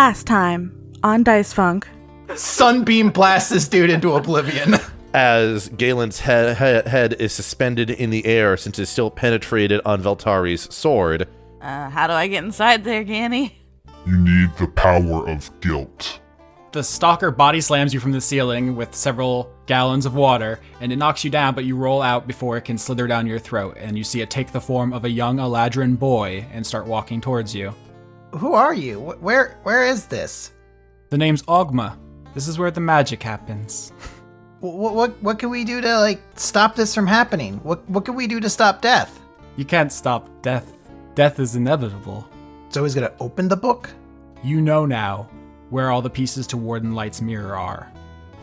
Last time on Dice Funk. Sunbeam blasts this dude into oblivion. As Galen's head is suspended in the air since it's still penetrated on Veltari's sword. How do I get inside there, Ganny? You need the power of guilt. The stalker body slams you from the ceiling with several gallons of water, and it knocks you down, but you roll out before it can slither down your throat, and you see it take the form of a young Eladrin boy and start walking towards you. Who are you? Where is this? The name's Ogma. This is where the magic happens. What can we do to, stop this from happening? What can we do to stop death? You can't stop death. Death is inevitable. So he's gonna open the book? You know now where all the pieces to Warden Light's mirror are.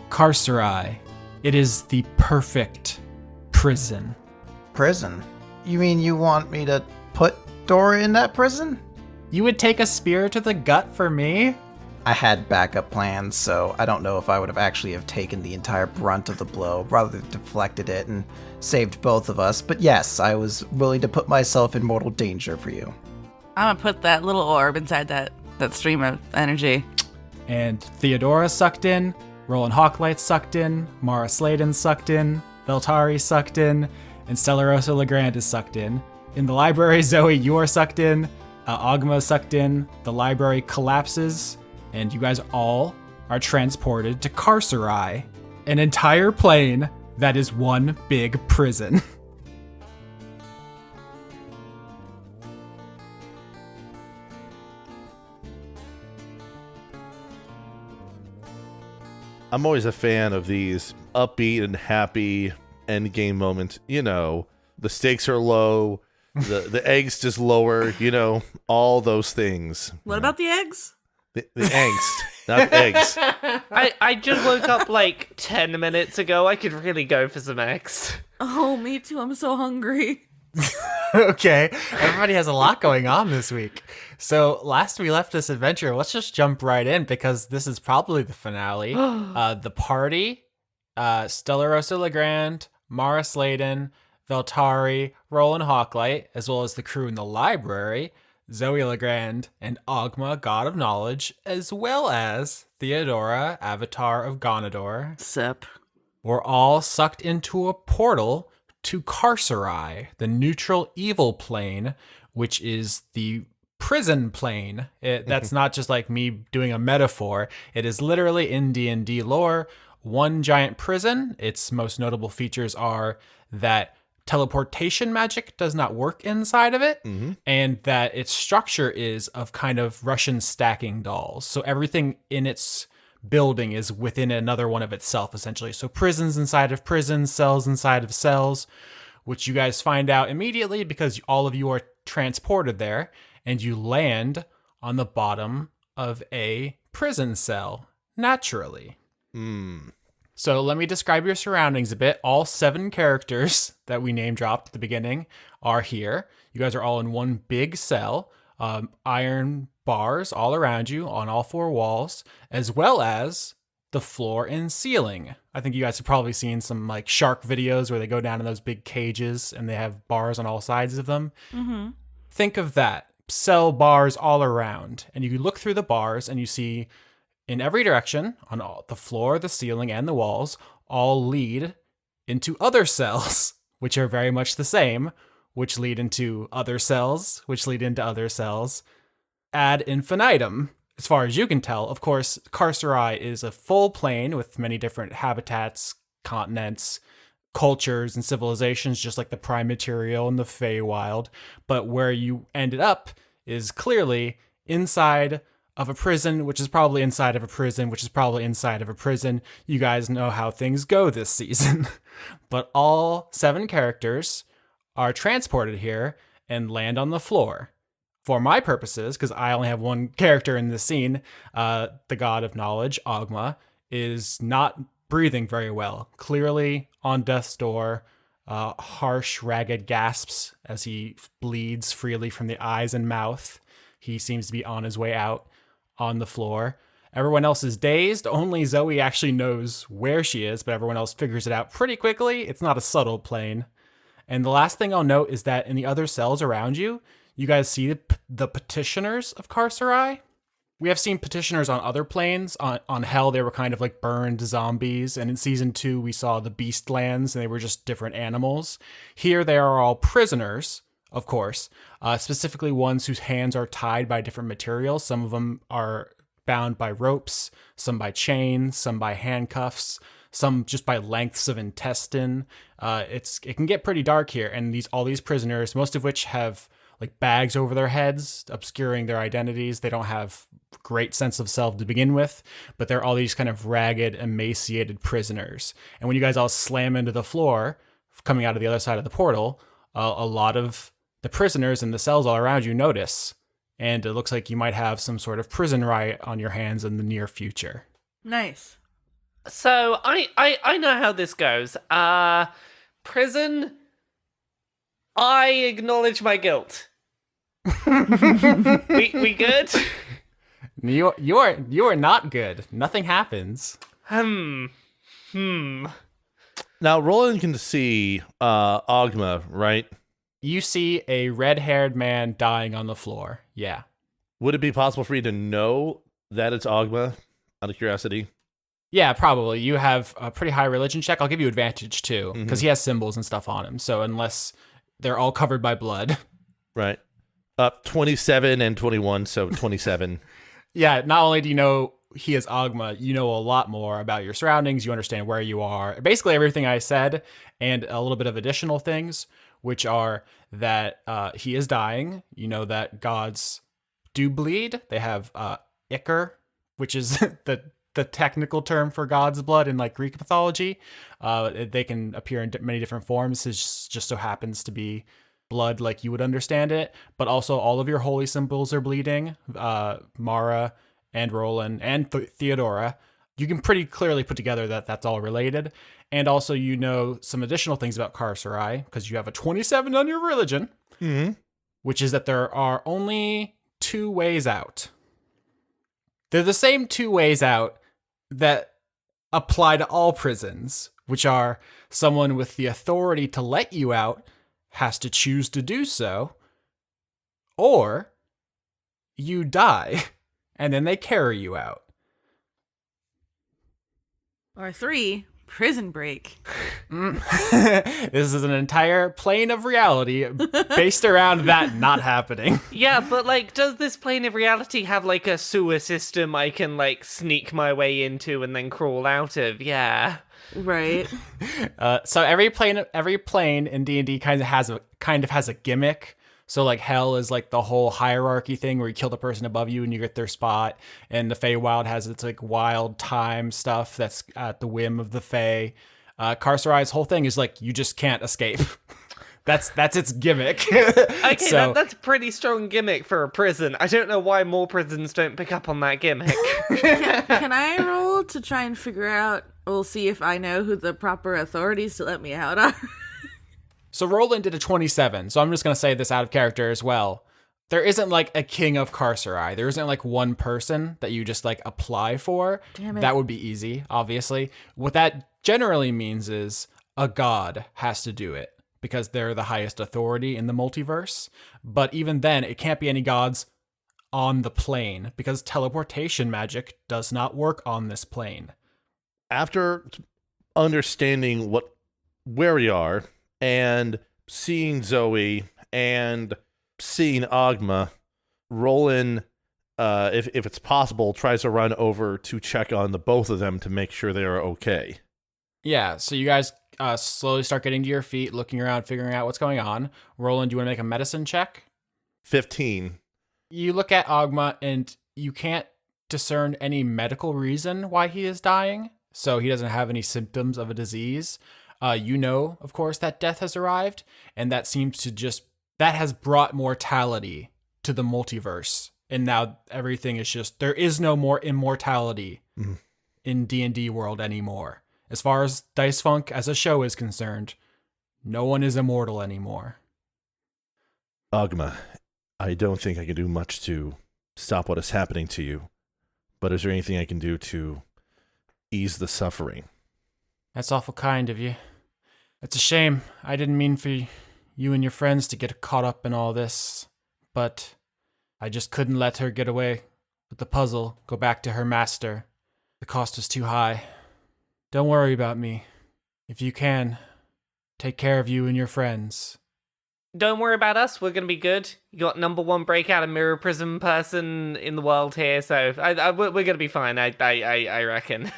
Carceri. It is the perfect prison. Prison? You mean you want me to put Dora in that prison? You would take a spear to the gut for me? I had backup plans, so I don't know if I would have taken the entire brunt of the blow, rather than deflected it and saved both of us. But yes, I was willing to put myself in mortal danger for you. I'm gonna put that little orb inside that stream of energy. And Theodora sucked in, Rolen Hawklight sucked in, Mara Sladen sucked in, Veltari sucked in, and Zoey Legrand is sucked in. In the library, Zoe, you are sucked in, Ogma is sucked in, the library collapses, and you guys all are transported to Carceri, an entire plane that is one big prison. I'm always a fan of these upbeat and happy endgame moments. You know, the stakes are low, the angst is lower, all those things. What about the eggs? The angst, not eggs. I just woke up 10 minutes ago. I could really go for some eggs. Oh, me too. I'm so hungry. Okay, everybody has a lot going on this week. So last we left this adventure, let's just jump right in because this is probably the finale. The party, Zoey Legrand, Mara Sladen, Veltari, Rolen Hawklight, as well as the crew in the library, Zoey Legrand, and Ogma, God of Knowledge, as well as Theodora, Avatar of Gonador. Sip. We're all sucked into a portal to Carceri, the neutral evil plane, which is the prison plane. That's not just me doing a metaphor. It is literally in D&D lore, one giant prison. Its most notable features are that teleportation magic does not work inside of it, and that its structure is of kind of Russian stacking dolls. So everything in its building is within another one of itself, essentially. So prisons inside of prisons, cells inside of cells, which you guys find out immediately because all of you are transported there, and you land on the bottom of a prison cell, naturally. So let me describe your surroundings a bit. All 7 characters that we name dropped at the beginning are here. You guys are all in one big cell. Iron bars all around you on all 4 walls, as well as the floor and ceiling. I think you guys have probably seen some shark videos where they go down in those big cages and they have bars on all sides of them. Mm-hmm. Think of that. Cell bars all around. And you look through the bars and you see in every direction, on all, the floor, the ceiling, and the walls, all lead into other cells, which are very much the same, which lead into other cells, which lead into other cells, ad infinitum, as far as you can tell. Of course, Carceri is a full plane with many different habitats, continents, cultures, and civilizations, just like the Prime Material and the Feywild. But where you ended up is clearly inside of a prison, which is probably inside of a prison, which is probably inside of a prison. You guys know how things go this season. But all 7 characters are transported here and land on the floor. For my purposes, because I only have one character in this scene, the God of Knowledge, Ogma, is not breathing very well. Clearly on death's door, harsh, ragged gasps as he bleeds freely from the eyes and mouth. He seems to be on his way out on the floor. Everyone else is dazed. Only Zoe actually knows where she is, but everyone else figures it out pretty quickly. It's not a subtle plane. And the last thing I'll note is that in the other cells around you, you guys see the petitioners of Carceri. we have seen petitioners on other planes. On Hell, they were kind of like burned zombies. And in season 2, we saw the Beastlands, and they were just different animals. Here, they are all prisoners, of course, specifically ones whose hands are tied by different materials. Some of them are bound by ropes, some by chains, some by handcuffs, some just by lengths of intestine. It can get pretty dark here. And all these prisoners, most of which have like bags over their heads, obscuring their identities. They don't have great sense of self to begin with, but they're all these kind of ragged, emaciated prisoners. And when you guys all slam into the floor, coming out of the other side of the portal, a lot of the prisoners in the cells all around you notice. And it looks like you might have some sort of prison riot on your hands in the near future. Nice. So I know how this goes. Prison. I acknowledge my guilt. we good? You are not good. Nothing happens. Hmm. Now, Roland can see Ogma, right? You see a red-haired man dying on the floor. Yeah. Would it be possible for you to know that it's Ogma, out of curiosity? Yeah, probably. You have a pretty high religion check. I'll give you advantage, too, because he has symbols and stuff on him. So unless they're all covered by blood. Right. 27 and 21, so 27. Yeah, not only do you know he is Ogma, you know a lot more about your surroundings. You understand where you are. Basically everything I said and a little bit of additional things, which are that he is dying. You know that gods do bleed. They have ichor, which is the technical term for God's blood in like Greek mythology. They can appear in many different forms. It just so happens to be blood like you would understand it, but also all of your holy symbols are bleeding. Mara and Rolen and Theodora. You can pretty clearly put together that that's all related. And also you know some additional things about Carcerai because you have a 27 on your religion, which is that there are only 2 ways out. They're the same 2 ways out that apply to all prisons, which are someone with the authority to let you out has to choose to do so, or you die and then they carry you out. Or 3, prison break. This is an entire plane of reality based around that not happening. Yeah, but like, does this plane of reality have like a sewer system I can like sneak my way into and then crawl out of? Yeah. Right. So every plane in D&D kind of has a gimmick. So like Hell is like the whole hierarchy thing where you kill the person above you and you get their spot, and the Feywild has its like wild time stuff that's at the whim of the Fey. Carcerai's whole thing is like you just can't escape. That's its gimmick. Okay, So- that's a pretty strong gimmick for a prison. I don't know why more prisons don't pick up on that gimmick. Can I roll to try and figure out? We'll see if I know who the proper authorities to let me out are. So Roland did a 27, so I'm just going to say this out of character as well. There isn't like a king of Carcerai. There isn't like one person that you just like apply for. Damn it. That would be easy, obviously. What that generally means is a god has to do it because they're the highest authority in the multiverse. But even then, it can't be any gods on the plane because teleportation magic does not work on this plane. After understanding where we are and seeing Zoe and seeing Ogma, Roland, if it's possible, tries to run over to check on the both of them to make sure they are okay. Yeah, so you guys slowly start getting to your feet, looking around, figuring out what's going on. Roland, do you want to make a medicine check? 15. You look at Ogma and you can't discern any medical reason why he is dying. So he doesn't have any symptoms of a disease. You know, of course, that death has arrived, and that seems to that has brought mortality to the multiverse. And now everything is there is no more immortality in D&D world anymore. As far as Dice Funk as a show is concerned, no one is immortal anymore. Ogma, I don't think I can do much to stop what is happening to you, but is there anything I can do to ease the suffering? That's awful kind of you. It's a shame. I didn't mean for you and your friends to get caught up in all this, but I just couldn't let her get away with the puzzle, go back to her master. The cost is too high. Don't worry about me. If you can, take care of you and your friends. Don't worry about us. We're going to be good. You got number one breakout and mirror prism person in the world here, so we're going to be fine, I reckon.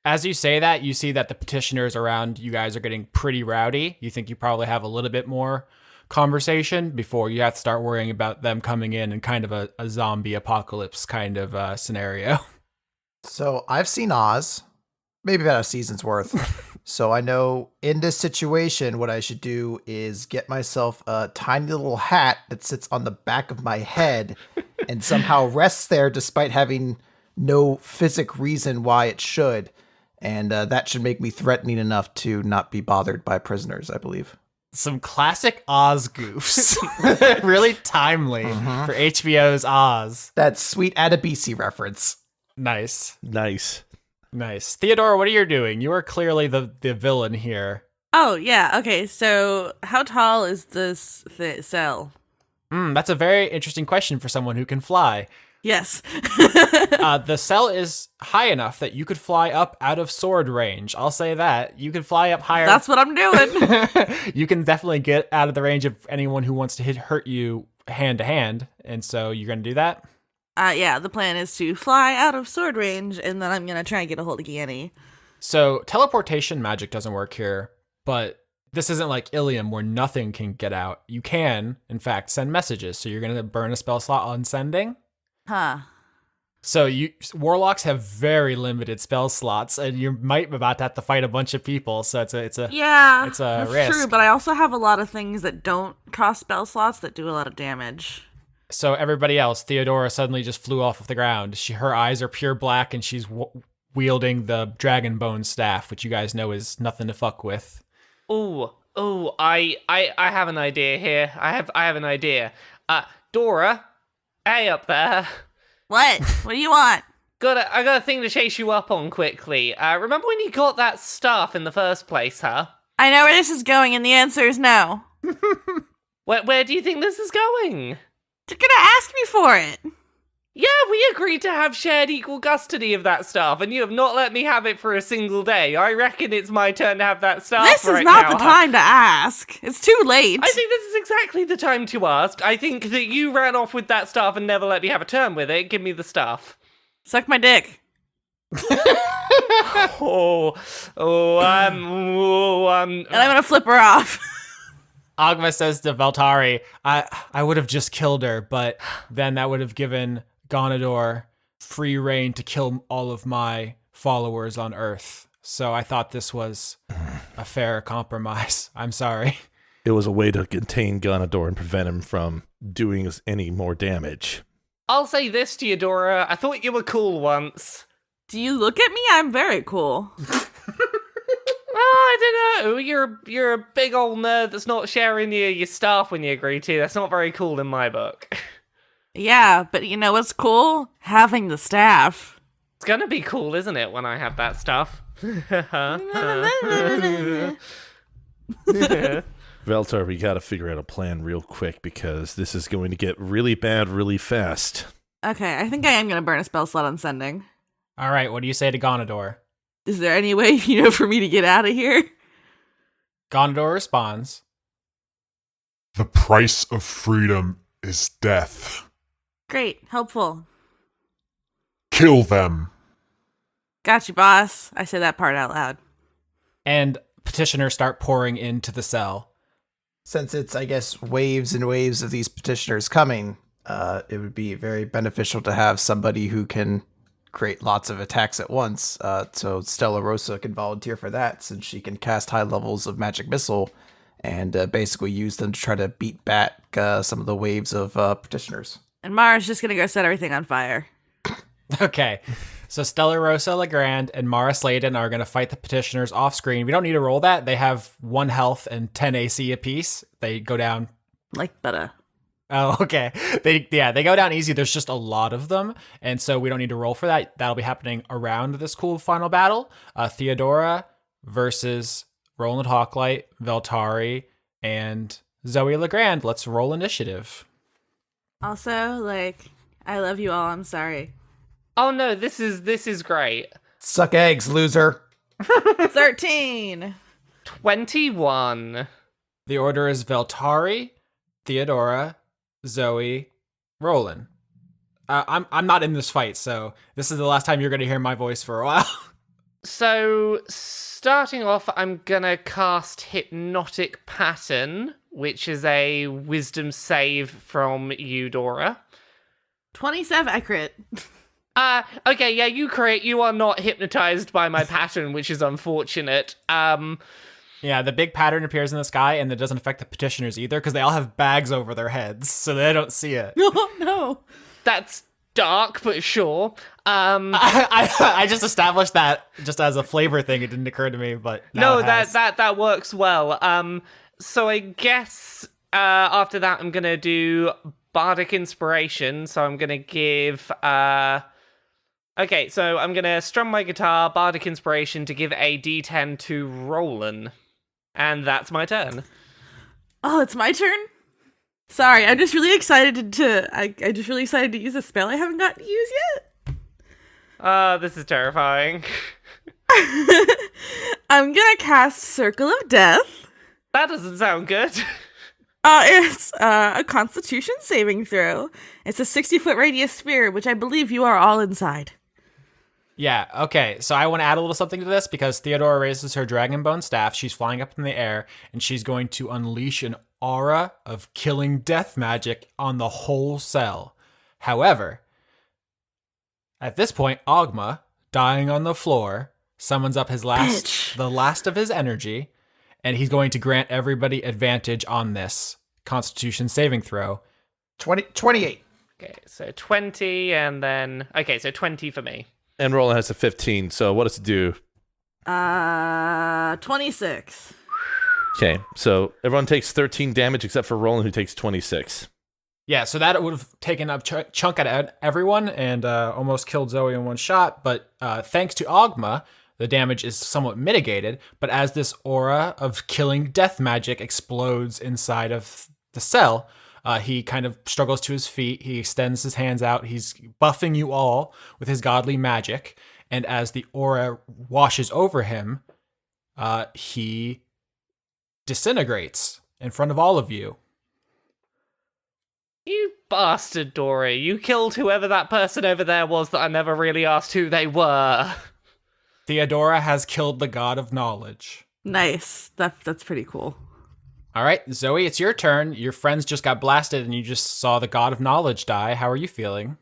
As you say that, you see that the petitioners around you guys are getting pretty rowdy. You think you probably have a little bit more conversation before you have to start worrying about them coming in and kind of a zombie apocalypse kind of scenario. So I've seen Oz, maybe about a season's worth. So I know in this situation, what I should do is get myself a tiny little hat that sits on the back of my head and somehow rests there despite having no physic reason why it should. And that should make me threatening enough to not be bothered by prisoners, I believe. Some classic Oz goofs. Really timely for HBO's Oz. That sweet Adebisi reference. Nice. Nice. Theodora, what are you doing? You are clearly the villain here. Oh, yeah. Okay, so how tall is this cell? That's a very interesting question for someone who can fly. Yes. The cell is high enough that you could fly up out of sword range. I'll say that. You could fly up higher. That's what I'm doing. You can definitely get out of the range of anyone who wants to hurt you hand to hand. And so you're going to do that? Yeah, the plan is to fly out of sword range, and then I'm going to try and get a hold of Gianni. So teleportation magic doesn't work here, but this isn't like Ilium where nothing can get out. You can, in fact, send messages. So you're going to burn a spell slot on sending. Huh. So warlocks have very limited spell slots, and you might be about to have to fight a bunch of people. So it's a yeah, it's a that's risk. true. But I also have a lot of things that don't cost spell slots that do a lot of damage. So everybody else, Theodora suddenly just flew off of the ground. Her eyes are pure black, and she's wielding the dragon bone staff, which you guys know is nothing to fuck with. Oh, I have an idea here. I have an idea. Dora, hey up there. What? What do you want? I got a thing to chase you up on quickly. Remember when you got that stuff in the first place, huh? I know where this is going, and the answer is no. Where do you think this is going? You're gonna ask me for it. Yeah, we agreed to have shared equal custody of that stuff, and you have not let me have it for a single day. I reckon it's my turn to have that stuff. This is not the time to ask. It's too late. I think this is exactly the time to ask. I think that you ran off with that stuff and never let me have a turn with it. Give me the stuff. Suck my dick. And And I'm gonna flip her off. Agma says to Veltari, I would have just killed her, but then that would have given Gonador free reign to kill all of my followers on Earth. So I thought this was a fair compromise. I'm sorry. It was a way to contain Gonador and prevent him from doing us any more damage. I'll say this, Theodora. I thought you were cool once. Do you look at me? I'm very cool. I don't know. You're a big old nerd that's not sharing your stuff when you agree to. That's not very cool in my book. Yeah, but you know what's cool? Having the staff. It's gonna be cool, isn't it, when I have that stuff? Veltar, we gotta figure out a plan real quick because this is going to get really bad really fast. Okay, I think I am gonna burn a spell slot on sending. All right, what do you say to Gonador? Is there any way, for me to get out of here? Gonador responds. The price of freedom is death. Great, helpful. Kill them. Got you, boss. I say that part out loud. And petitioners start pouring into the cell. Since it's, I guess, waves and waves of these petitioners coming, it would be very beneficial to have somebody who can create lots of attacks at once. So Stella Rosa can volunteer for that, since she can cast high levels of magic missile and basically use them to try to beat back some of the waves of petitioners. And Mara's just gonna go set everything on fire. Okay, so Stella Rosa Legrand and Mara Sladen are going to fight the petitioners off screen. We don't need to roll that. They have 1 health and 10 AC apiece. They go down. Like butter. Oh, okay. They go down easy. There's just a lot of them, and so we don't need to roll for that. That'll be happening around this cool final battle. Theodora versus Rolen Hawklight, Veltari, and Zoey Legrand. Let's roll initiative. Also, I love you all. I'm sorry. Oh no, this is great. Suck eggs, loser. 13. 21. The order is Veltari, Theodora, Zoey, Rolen. I'm not in this fight, so this is the last time you're going to hear my voice for a while. So, starting off, I'm gonna cast Hypnotic Pattern, which is a wisdom save from Eudora. 27. I crit. Okay, yeah, you crit. You are not hypnotized by my pattern, which is unfortunate. Yeah, the big pattern appears in the sky, and it doesn't affect the petitioners either, because they all have bags over their heads, so they don't see it. Oh, no. That's dark, but sure. I just established that just as a flavor thing. It didn't occur to me, but now No, it has. that works well. So I guess after that, I'm gonna do Bardic Inspiration. So I'm gonna give. Okay, so I'm gonna strum my guitar, Bardic Inspiration, to give a D10 to Rolen, and that's my turn. Oh, it's my turn? Sorry, I'm just really excited I'm just really excited to use a spell I haven't gotten to use yet. This is terrifying. I'm gonna cast Circle of Death. That doesn't sound good. It's a Constitution saving throw. It's a 60-foot radius sphere, which I believe you are all inside. Yeah, okay. So I want to add a little something to this because Theodora raises her dragon bone staff. She's flying up in the air, and she's going to unleash an aura of killing death magic on the whole cell. However, at this point, Ogma, dying on the floor, summons up the last of his energy, and he's going to grant everybody advantage on this Constitution saving throw. 28. Okay, so 20, and then... Okay, so 20 for me. And Roland has a 15, so what does it do? 26. Okay, so everyone takes 13 damage except for Roland, who takes 26. Yeah, so that would have taken a chunk out of everyone and almost killed Zoey in one shot. But thanks to Ogma, the damage is somewhat mitigated. But as this aura of killing death magic explodes inside of the cell, he kind of struggles to his feet. He extends his hands out. He's buffing you all with his godly magic. And as the aura washes over him, he disintegrates in front of all of you. You bastard, Dory. You killed whoever that person over there was that I never really asked who they were. Theodora has killed the god of knowledge. Nice. That's pretty cool. All right, Zoey, it's your turn. Your friends just got blasted and you just saw the god of knowledge die. How are you feeling?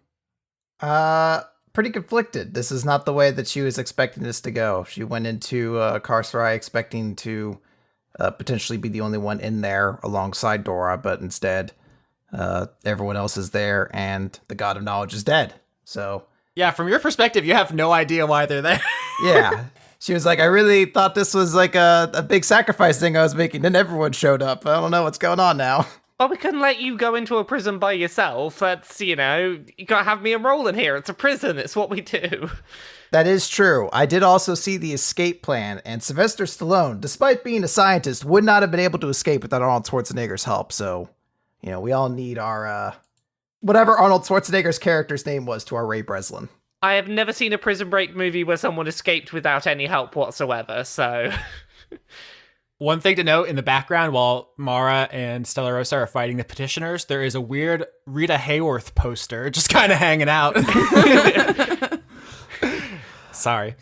Pretty conflicted. This is not the way that she was expecting this to go. She went into Carcerai expecting to potentially be the only one in there alongside Dora, but instead everyone else is there and the god of knowledge is dead. So yeah, from your perspective, you have no idea why they're there. yeah. She was like, I really thought this was like a big sacrifice thing I was making. Then everyone showed up. I don't know what's going on now. Well, we couldn't let you go into a prison by yourself. That's, you gotta have me and Roland here. It's a prison. It's what we do. That is true. I did also see the escape plan, and Sylvester Stallone, despite being a scientist, would not have been able to escape without Arnold Schwarzenegger's help. So, we all need our, whatever Arnold Schwarzenegger's character's name was to our Ray Breslin. I have never seen a Prison Break movie where someone escaped without any help whatsoever, so... One thing to note in the background, while Mara and Stella Rosa are fighting the petitioners, there is a weird Rita Hayworth poster just kind of hanging out. Sorry.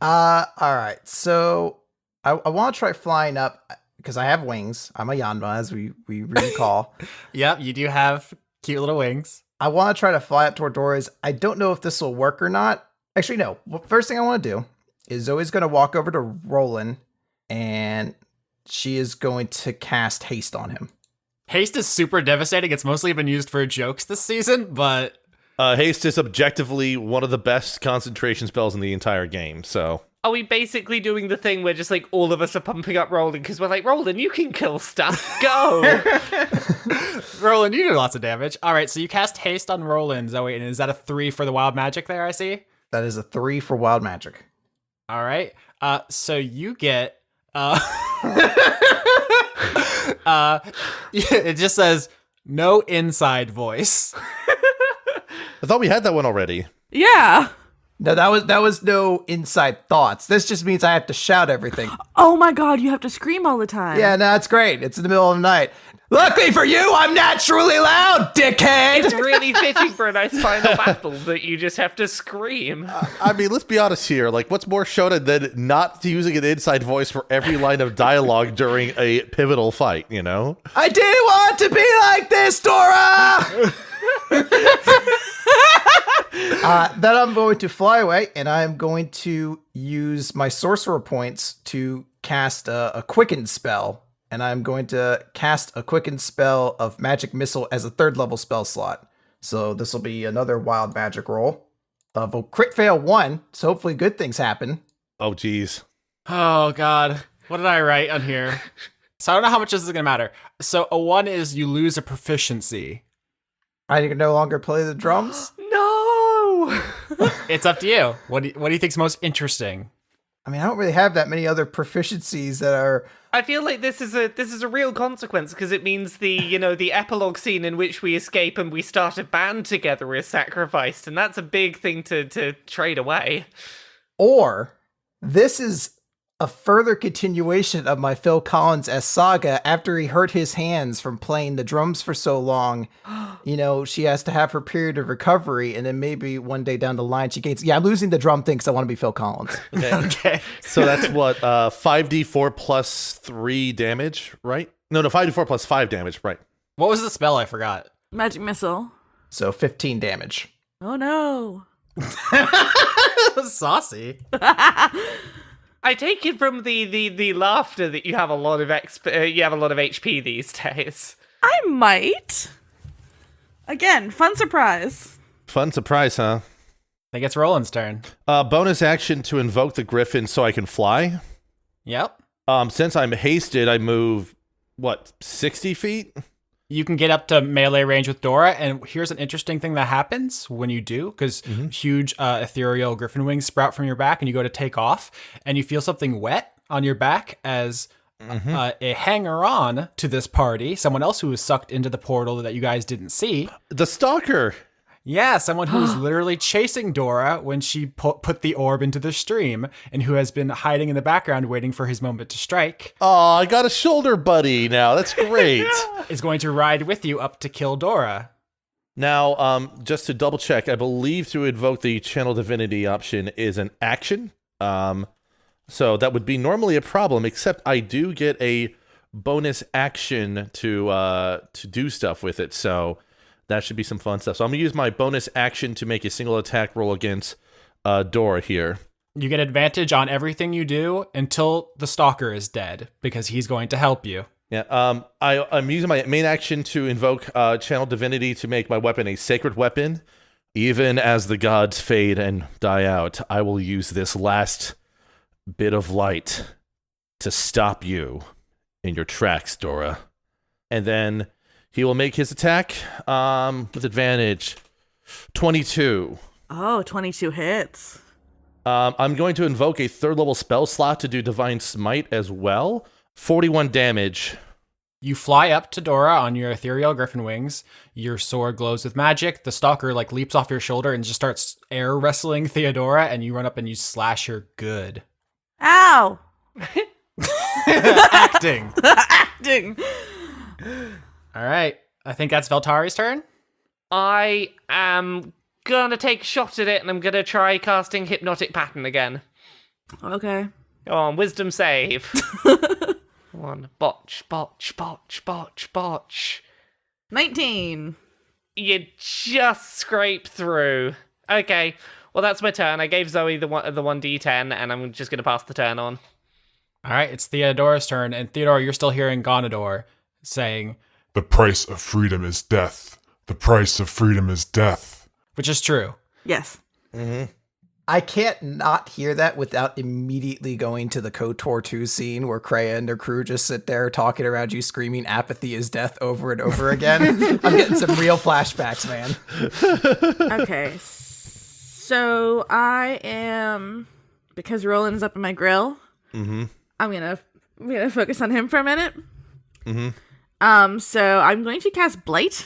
All right. So I want to try flying up because I have wings. I'm a Yanma, as we recall. Yep, you do have cute little wings. I want to try to fly up toward Dora's. I don't know if this will work or not. Actually, no. First thing I want to do is Zoe's going to walk over to Roland, and she is going to cast haste on him. Haste is super devastating. It's mostly been used for jokes this season, but... Haste is objectively one of the best concentration spells in the entire game, so... Are we basically doing the thing where just, all of us are pumping up Roland because we're like, Roland, you can kill stuff. Go! Roland, you do lots of damage. All right, so you cast haste on Roland, Zoe, and is that a 3 for the wild magic there, I see? That is a 3 for wild magic. All right. So you get... it just says, no inside voice. I thought we had that one already. Yeah. No, that was no inside thoughts. This just means I have to shout everything. Oh my god, you have to scream all the time. Yeah, no, it's great. It's in the middle of the night. Luckily for you, I'm naturally loud, dickhead! It's really fitting for a nice final battle that you just have to scream. I mean, let's be honest here. Like, what's more shonen than not using an inside voice for every line of dialogue during a pivotal fight, you know? I didn't want to be like this, Dora! Then I'm going to fly away, and I'm going to use my sorcerer points to cast a quicken spell. And I'm going to cast a quicken spell of magic missile as a 3rd level spell slot. So this will be another wild magic roll of a crit fail 1. So hopefully good things happen. Oh, geez. Oh, God. What did I write on here? So I don't know how much this is going to matter. So a 1 is you lose a proficiency. I can no longer play the drums. No! It's up to you. What do you think's most interesting? I mean, I don't really have that many other proficiencies that are... I feel like this is a real consequence because it means the epilogue scene in which we escape and we start a band together is sacrificed, and that's a big thing to trade away. Or this is a further continuation of my Phil Collins-esque saga after he hurt his hands from playing the drums for so long. You know, she has to have her period of recovery, and then maybe one day down the line she gains... Yeah, I'm losing the drum thing because I want to be Phil Collins. Okay. So that's what, 5d4 plus 3 damage, right? No, 5d4 plus 5 damage, right? What was the spell? I forgot. Magic missile. So 15 damage. Oh no. That was saucy. I take it from the laughter that you have a lot of HP these days. I might. Again, fun surprise. Fun surprise, huh? I think it's Roland's turn. Bonus action to invoke the griffin so I can fly. Yep. Since I'm hasted, I move, 60 feet? You can get up to melee range with Dora, and here's an interesting thing that happens when you do, because huge ethereal griffin wings sprout from your back, and you go to take off, and you feel something wet on your back as a hanger-on to this party, someone else who was sucked into the portal that you guys didn't see. The stalker! Yeah, someone who was literally chasing Dora when she put the orb into the stream, and who has been hiding in the background waiting for his moment to strike. Oh, I got a shoulder buddy now. That's great. Is going to ride with you up to kill Dora. Now, just to double check, I believe to invoke the Channel Divinity option is an action. So that would be normally a problem, except I do get a bonus action to do stuff with it. So that should be some fun stuff. So I'm going to use my bonus action to make a single attack roll against Dora here. You get advantage on everything you do until the stalker is dead, because he's going to help you. Yeah, I'm using my main action to invoke Channel Divinity to make my weapon a sacred weapon. Even as the gods fade and die out, I will use this last bit of light to stop you in your tracks, Dora. And then he will make his attack with advantage. 22. Oh, 22 hits. I'm going to invoke a 3rd level spell slot to do Divine Smite as well. 41 damage. You fly up to Dora on your ethereal griffin wings. Your sword glows with magic. The stalker leaps off your shoulder and just starts air wrestling Theodora, and you run up and you slash her good. Ow! Acting. Acting. All right. I think that's Veltari's turn. I am gonna take a shot at it, and I'm gonna try casting Hypnotic Pattern again. Okay. Go on, Wisdom save. One. Botch, botch, botch, botch, botch. 19. You just scrape through. Okay, well that's my turn. I gave Zoey the 1d10, and I'm just gonna pass the turn on. All right. It's Theodora's turn. And Theodora, you're still hearing Gonador saying, The price of freedom is death. The price of freedom is death. which is true. Yes. I can't not hear that without immediately going to the KOTOR 2 scene where Kreia and their crew just sit there talking around you screaming apathy is death over and over again. I'm getting some real flashbacks, man. Okay. So I am, because Roland's up in my grill, I'm gonna focus on him for a minute. So I'm going to cast Blight,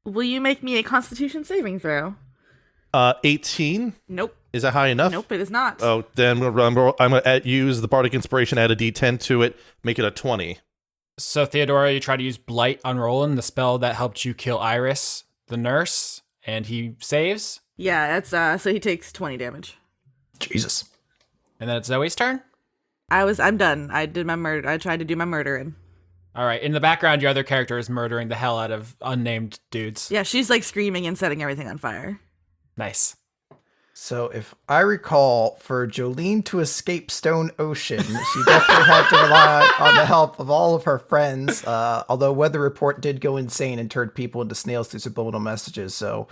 Will you make me a Constitution saving throw? 18. Nope. Is that high enough? Nope, it is not. Oh, then I'm going to use the Bardic Inspiration, add a D10 to it, make it a 20. So, Theodora, you try to use Blight on Roland, the spell that helped you kill Iris, the nurse, and he saves. Yeah, that's so he takes 20 damage. Jesus. And then it's Zoe's turn. I'm done. I did my murder. I tried to do my murdering. All right. In the background, your other character is murdering the hell out of unnamed dudes. Yeah, she's like screaming and setting everything on fire. Nice. So if I recall, for Jolene to escape Stone Ocean, she definitely had to rely on the help of all of her friends, although Weather Report did go insane and turned people into snails through subliminal messages, so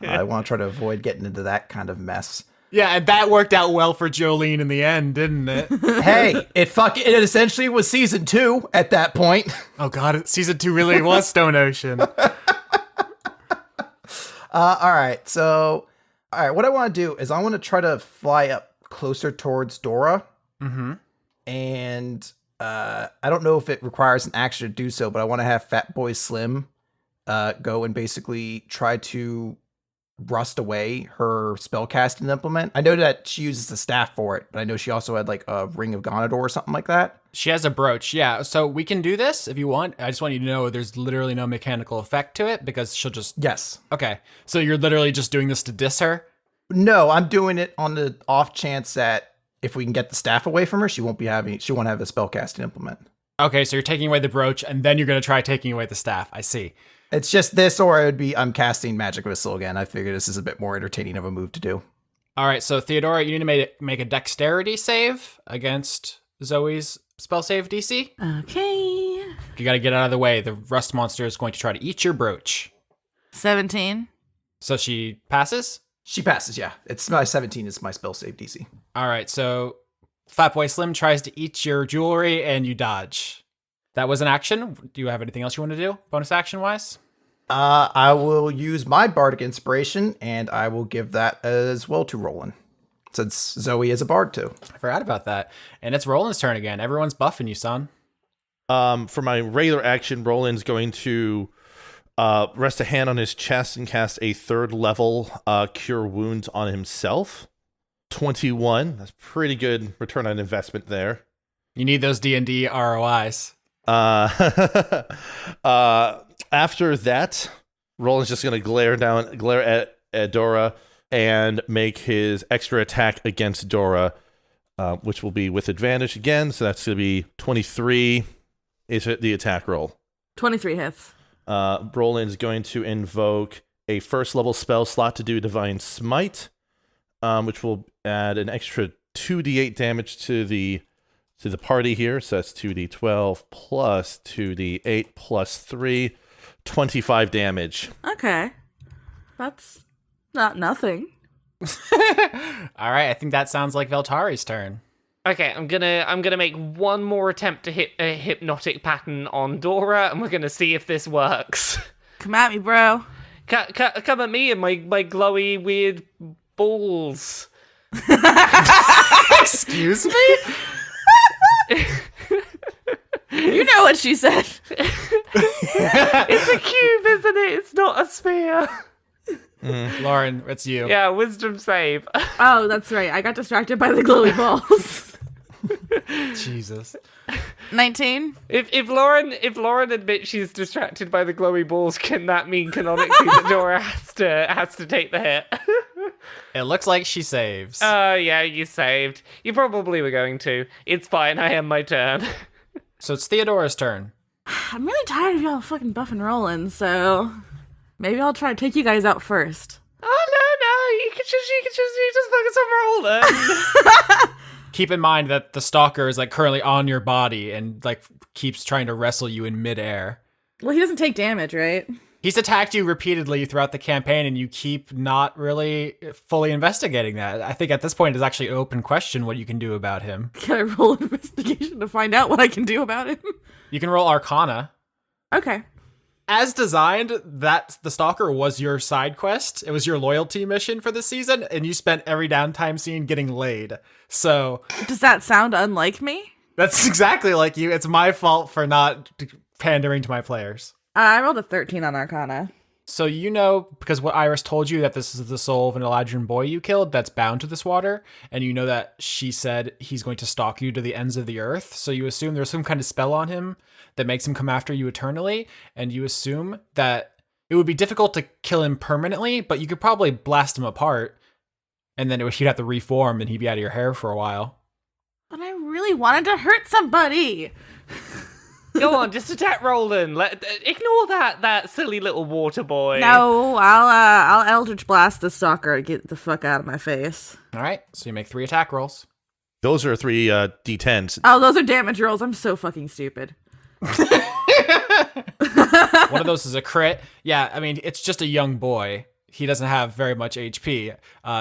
I want to try to avoid getting into that kind of mess. Yeah, and that worked out well for Jolene in the end, didn't it? Hey, it essentially was season 2 at that point. Oh god, season 2 really was Stone Ocean. Alright, what I want to do is I want to try to fly up closer towards Dora. Mm-hmm. And I don't know if it requires an action to do so, but I want to have Fat Boy Slim go and basically try to rust away her spellcasting implement. I know that she uses the staff for it, but I know she also had like a Ring of Gonador or something like that. She has a brooch, yeah. So we can do this if you want. I just want you to know there's literally no mechanical effect to it because she'll just... Yes. Okay. So you're literally just doing this to diss her? No, I'm doing it on the off chance that if we can get the staff away from her, she won't have a spellcasting implement. Okay, so you're taking away the brooch and then you're going to try taking away the staff. I see. It's just this, or I'm casting Magic Missile again. I figure this is a bit more entertaining of a move to do. All right, so Theodora, you need to make a dexterity save against Zoe's spell save DC. Okay. You got to get out of the way. The rust monster is going to try to eat your brooch. 17. So she passes? She passes, yeah. It's my 17 is my spell save DC. All right, so Fat Boy Slim tries to eat your jewelry and you dodge. That was an action. Do you have anything else you want to do, bonus action-wise? I will use my Bardic Inspiration, and I will give that as well to Roland, since Zoe is a bard too. I forgot about that. And it's Roland's turn again. Everyone's buffing you, son. For my regular action, Roland's going to rest a hand on his chest and cast a 3rd level Cure Wounds on himself. 21. That's pretty good return on investment there. You need those D&D ROIs. After that, Roland's just going to glare at Dora and make his extra attack against Dora, which will be with advantage again. So that's going to be 23 is the attack roll. 23 hits. Roland's going to invoke a 1st level spell slot to do Divine Smite, which will add an extra 2d8 damage to the party here. So that's 2d12 plus 2d8 plus 3, 25 damage. Okay. That's not nothing. All right, I think that sounds like Veltari's turn. Okay, I'm gonna make one more attempt to hit a hypnotic pattern on Dora, and we're gonna see if this works. Come at me, bro. Come at me and my glowy weird balls. Excuse me? You know what she said. It's a cube, isn't it? It's not a sphere. Lauren, it's you. Yeah, wisdom save. Oh, that's right. I got distracted by the glowy balls. Jesus. 19. If Lauren admits she's distracted by the glowy balls, can that mean canonically that Dora has to take the hit? It looks like she saves. Yeah, you saved. You probably were going to. It's fine. I am my turn. So it's Theodora's turn. I'm really tired of y'all fucking buffing rolling, so maybe I'll try to take you guys out first. Oh no, you can just focus on rolling. Keep in mind that the stalker is like currently on your body and like keeps trying to wrestle you in midair. Well, he doesn't take damage, right? He's attacked you repeatedly throughout the campaign, and you keep not really fully investigating that. I think at this point it's actually an open question what you can do about him. Can I roll an investigation to find out what I can do about him? You can roll Arcana. Okay. As designed, that the stalker was your side quest. It was your loyalty mission for the season, and you spent every downtime scene getting laid. So Does that sound unlike me? that's exactly like you. It's my fault for not pandering to my players. I rolled a 13 on Arcana. So you know, because what Iris told you, that this is the soul of an Eladrin boy you killed that's bound to this water, and you know that she said he's going to stalk you to the ends of the earth, so you assume there's some kind of spell on him that makes him come after you eternally, and you assume that it would be difficult to kill him permanently, but you could probably blast him apart, and then he'd have to reform, and he'd be out of your hair for a while. But I really wanted to hurt somebody. Go on, just attack Roland. Ignore that silly little water boy. No, I'll Eldritch Blast the stalker to get the fuck out of my face. All right, so you make 3 attack rolls. Those are 3 D10s. Oh, those are damage rolls. I'm so fucking stupid. One of those is a crit. Yeah, I mean, it's just a young boy. He doesn't have very much HP.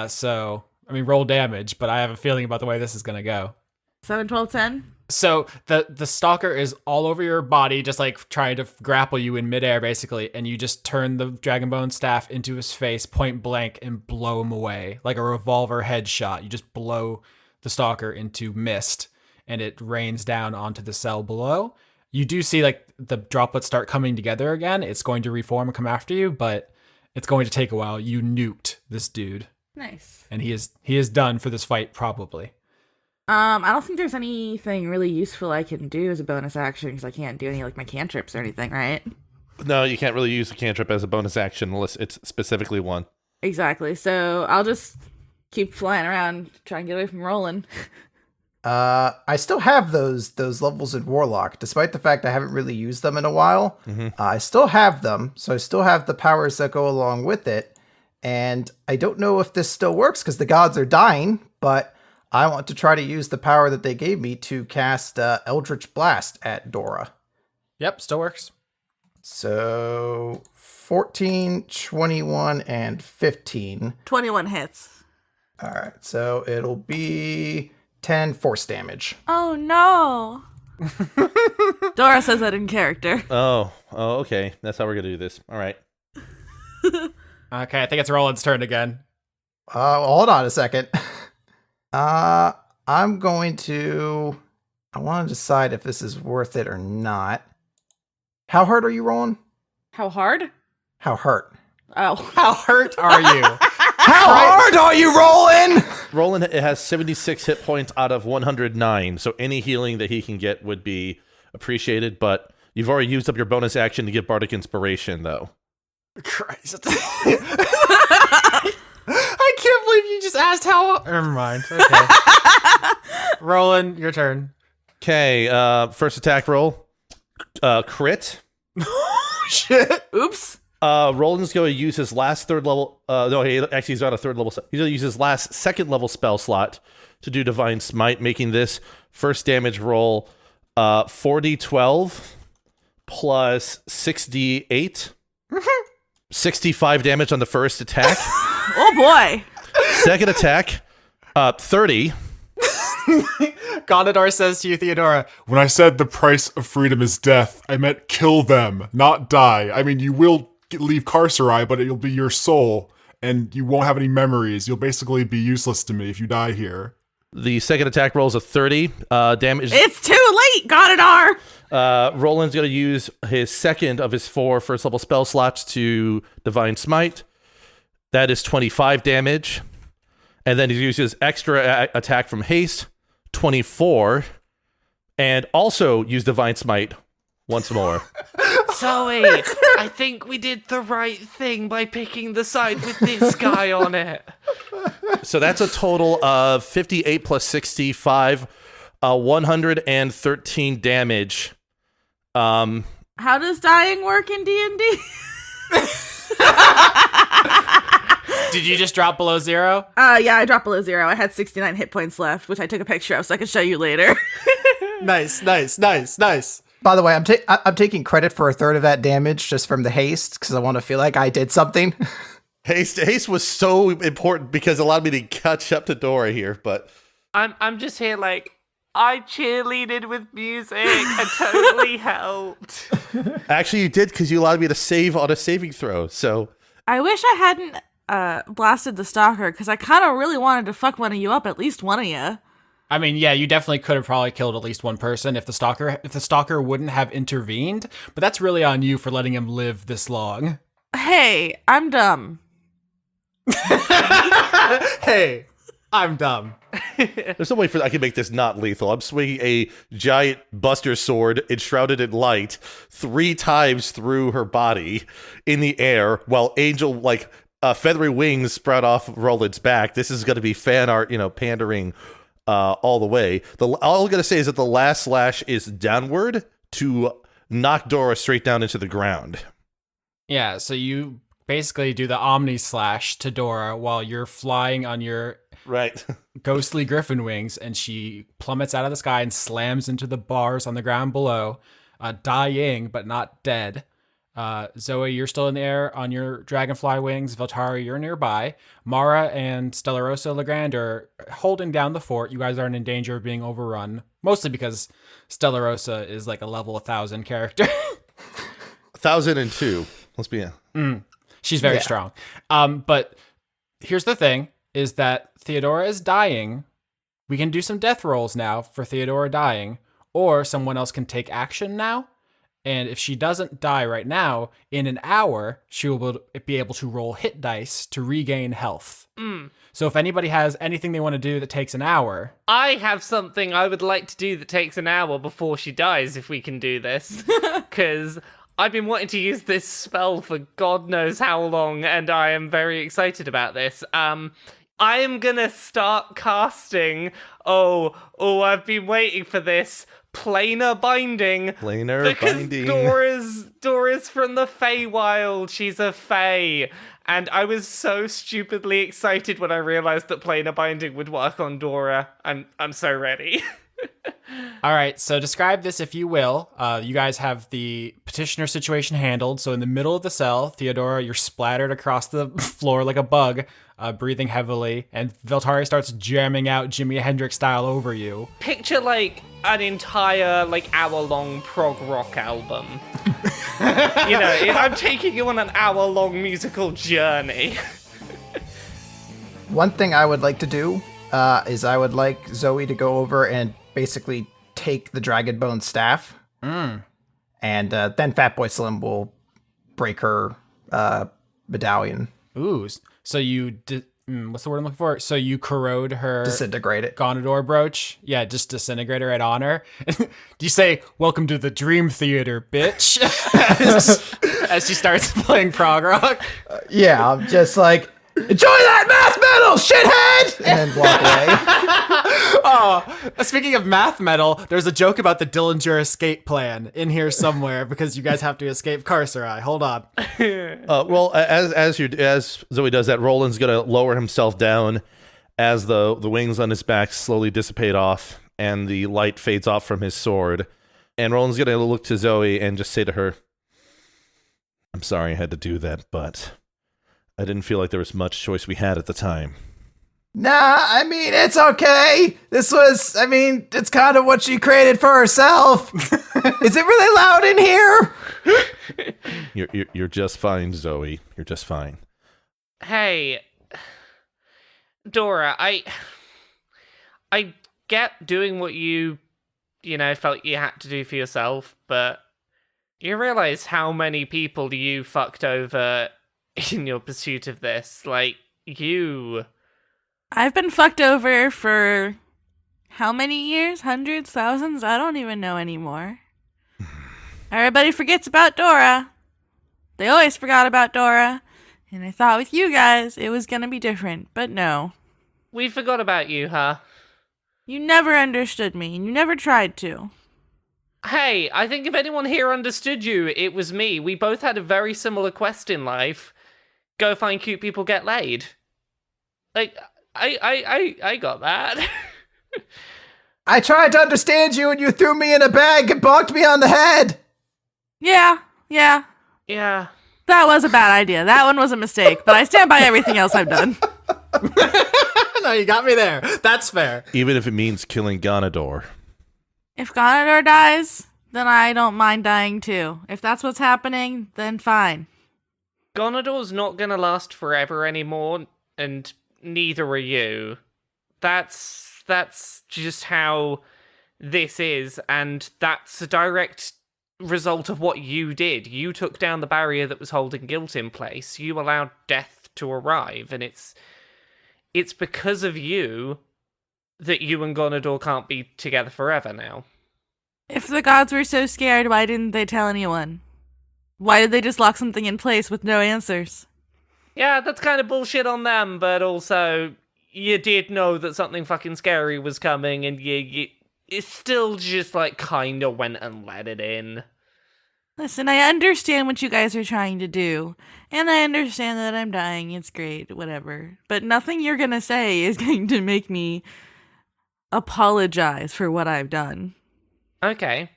So, I mean, roll damage, but I have a feeling about the way this is going to go. 7, 12, 10? So the stalker is all over your body, just like trying to grapple you in midair, basically, and you just turn the Dragonbone staff into his face, point blank, and blow him away like a revolver headshot. You just blow the stalker into mist, and it rains down onto the cell below. You do see like the droplets start coming together again. It's going to reform and come after you, but it's going to take a while. You nuked this dude. Nice. And he is done for this fight, probably. I don't think there's anything really useful I can do as a bonus action because I can't do any like my cantrips or anything, right? No, you can't really use a cantrip as a bonus action unless it's specifically one. Exactly. So I'll just keep flying around, try and get away from Roland. I still have those levels in Warlock, despite the fact I haven't really used them in a while. I still have them, so I still have the powers that go along with it. And I don't know if this still works because the gods are dying, but I want to try to use the power that they gave me to cast Eldritch Blast at Dora. Yep, still works. So 14, 21, and 15. 21 hits. All right, so it'll be 10 force damage. Oh no. Dora says that in character. Oh, okay. That's how we're going to do this. All right. Okay, I think it's Roland's turn again. Hold on a second. I'm going to... I want to decide if this is worth it or not. How hurt are you rolling? How hard? How hurt? Oh. How hurt are you? How hard are you rolling? Roland has 76 hit points out of 109, so any healing that he can get would be appreciated, but you've already used up your bonus action to get Bardic Inspiration, though. Christ. I can't believe you just asked how... Never mind. Okay. Roland, your turn. Okay, first attack roll. Crit. Shit. Oops. Roland's going to use his last third level... no, he's not a third level... He's going to use his last second level spell slot to do Divine Smite, making this first damage roll 4d12 plus 6d8. 65 damage on the first attack. Oh boy. Second attack, 30. Gondador says to you, Theodora, When I said the price of freedom is death, I meant kill them, not die. I mean, you will leave Carcerai, but it'll be your soul, and you won't have any memories. You'll basically be useless to me if you die here. The second attack rolls a 30. Damage. It's too late, Gondador. Roland's going to use his second of his 4 first level spell slots to Divine Smite. That is 25 damage. And then he uses extra attack from haste, 24. And also use Divine Smite once more. Zoe, I think we did the right thing by picking the side with this guy on it. So that's a total of 58 plus 65, 113 damage. How does dying work in D&D? did you just drop below 0? Yeah, I dropped below 0. I had 69 hit points left, which I took a picture of so I can show you later. Nice. By the way, I'm taking credit for a third of that damage just from the haste because I want to feel like I did something. Haste was so important because it allowed me to catch up to Dora here, but I'm just here like, I cheerleaded with music and totally helped. actually you did because you allowed me to save on a saving throw, so... I wish I hadn't blasted the stalker because I kind of really wanted to fuck one of you up, at least one of you. I mean, yeah, you definitely could have probably killed at least one person if the stalker wouldn't have intervened, but that's really on you for letting him live this long. Hey, I'm dumb. Hey, I'm dumb. There's no way I can make this not lethal. I'm swinging a giant buster sword enshrouded in light 3 times through her body in the air while angel, feathery wings sprout off Roland's back. This is going to be fan art, pandering all the way. All I'm going to say is that the last slash is downward to knock Dora straight down into the ground. Yeah, so you basically do the Omni Slash to Dora while you're flying on your Right. ghostly griffin wings, and she plummets out of the sky and slams into the bars on the ground below, dying but not dead. Zoe, you're still in the air on your dragonfly wings. Veltari, you're nearby. Mara and Stellarosa Legrand are holding down the fort. You guys aren't in danger of being overrun, mostly because Stellarosa is like a level 1,000 character. 1,002. Let's be She's very strong. But here's the thing, is that Theodora is dying. We can do some death rolls now for Theodora dying, or someone else can take action now. And if she doesn't die right now, in an hour, she will be able to roll hit dice to regain health. So if anybody has anything they want to do that takes an hour... I have something I would like to do that takes an hour before she dies, if we can do this. Because I've been wanting to use this spell for God knows how long, and I am very excited about this. I am gonna start casting... I've been waiting for this... Planar binding. Binding. Dora's from the Feywild. She's a Fey. And I was so stupidly excited when I realized that planar binding would work on Dora. I'm so ready. All right, so describe this if you will. You guys have the petitioner situation handled. So in the middle of the cell, Theodora, you're splattered across the floor like a bug, breathing heavily, and Veltari starts jamming out Jimi Hendrix style over you. Picture an entire hour-long prog rock album. I'm taking you on an hour-long musical journey. One thing I would like to do is I would like Zoe to go over and basically take the Dragonbone staff. And then Fatboy Slim will break her medallion. Ooh, so you... what's the word I'm looking for? So you corrode her... Disintegrate it. Gonador brooch? Yeah, just disintegrate her right on her. Do you say, "Welcome to the Dream Theater, bitch," as she starts playing prog rock? Yeah, I'm just like, "Enjoy that math metal, shithead!" And walk away. Speaking of math metal, there's a joke about the Dillinger escape plan in here somewhere because you guys have to escape Carcerai. Hold on. Well, as Zoe does that, Roland's gonna lower himself down as the wings on his back slowly dissipate off and the light fades off from his sword. And Roland's gonna look to Zoe and just say to her, "I'm sorry I had to do that, but I didn't feel like there was much choice we had at the time." Nah, I mean, it's okay. It's kind of what she created for herself. Is it really loud in here? You're just fine, Zoe. You're just fine. Hey, Dora, I get doing what you felt you had to do for yourself, but you realize how many people you fucked over in your pursuit of this? I've been fucked over for how many years? Hundreds? Thousands? I don't even know anymore. Everybody forgets about Dora. They always forgot about Dora. And I thought with you guys, it was gonna be different. But no. We forgot about you, huh? You never understood me, and you never tried to. Hey, I think if anyone here understood you, it was me. We both had a very similar quest in life. Go find cute people, get laid. I got that. I tried to understand you and you threw me in a bag and bonked me on the head. Yeah. Yeah. That was a bad idea. That one was a mistake, but I stand by everything else I've done. No, you got me there. That's fair. Even if it means killing Gonador. If Gonador dies, then I don't mind dying too. If that's what's happening, then fine. Gonador's not gonna last forever anymore, and neither are you. That's just how this is, and that's a direct result of what you did. You took down the barrier that was holding guilt in place. You allowed death to arrive, and it's because of you that you and Gonador can't be together forever now. If the gods were so scared, why didn't they tell anyone? Why did they just lock something in place with no answers? Yeah, that's kind of bullshit on them, but also, you did know that something fucking scary was coming, and you it still just, like, kind of went and let it in. Listen, I understand what you guys are trying to do, and I understand that I'm dying. It's great, whatever. But nothing you're gonna say is going to make me apologize for what I've done. Okay.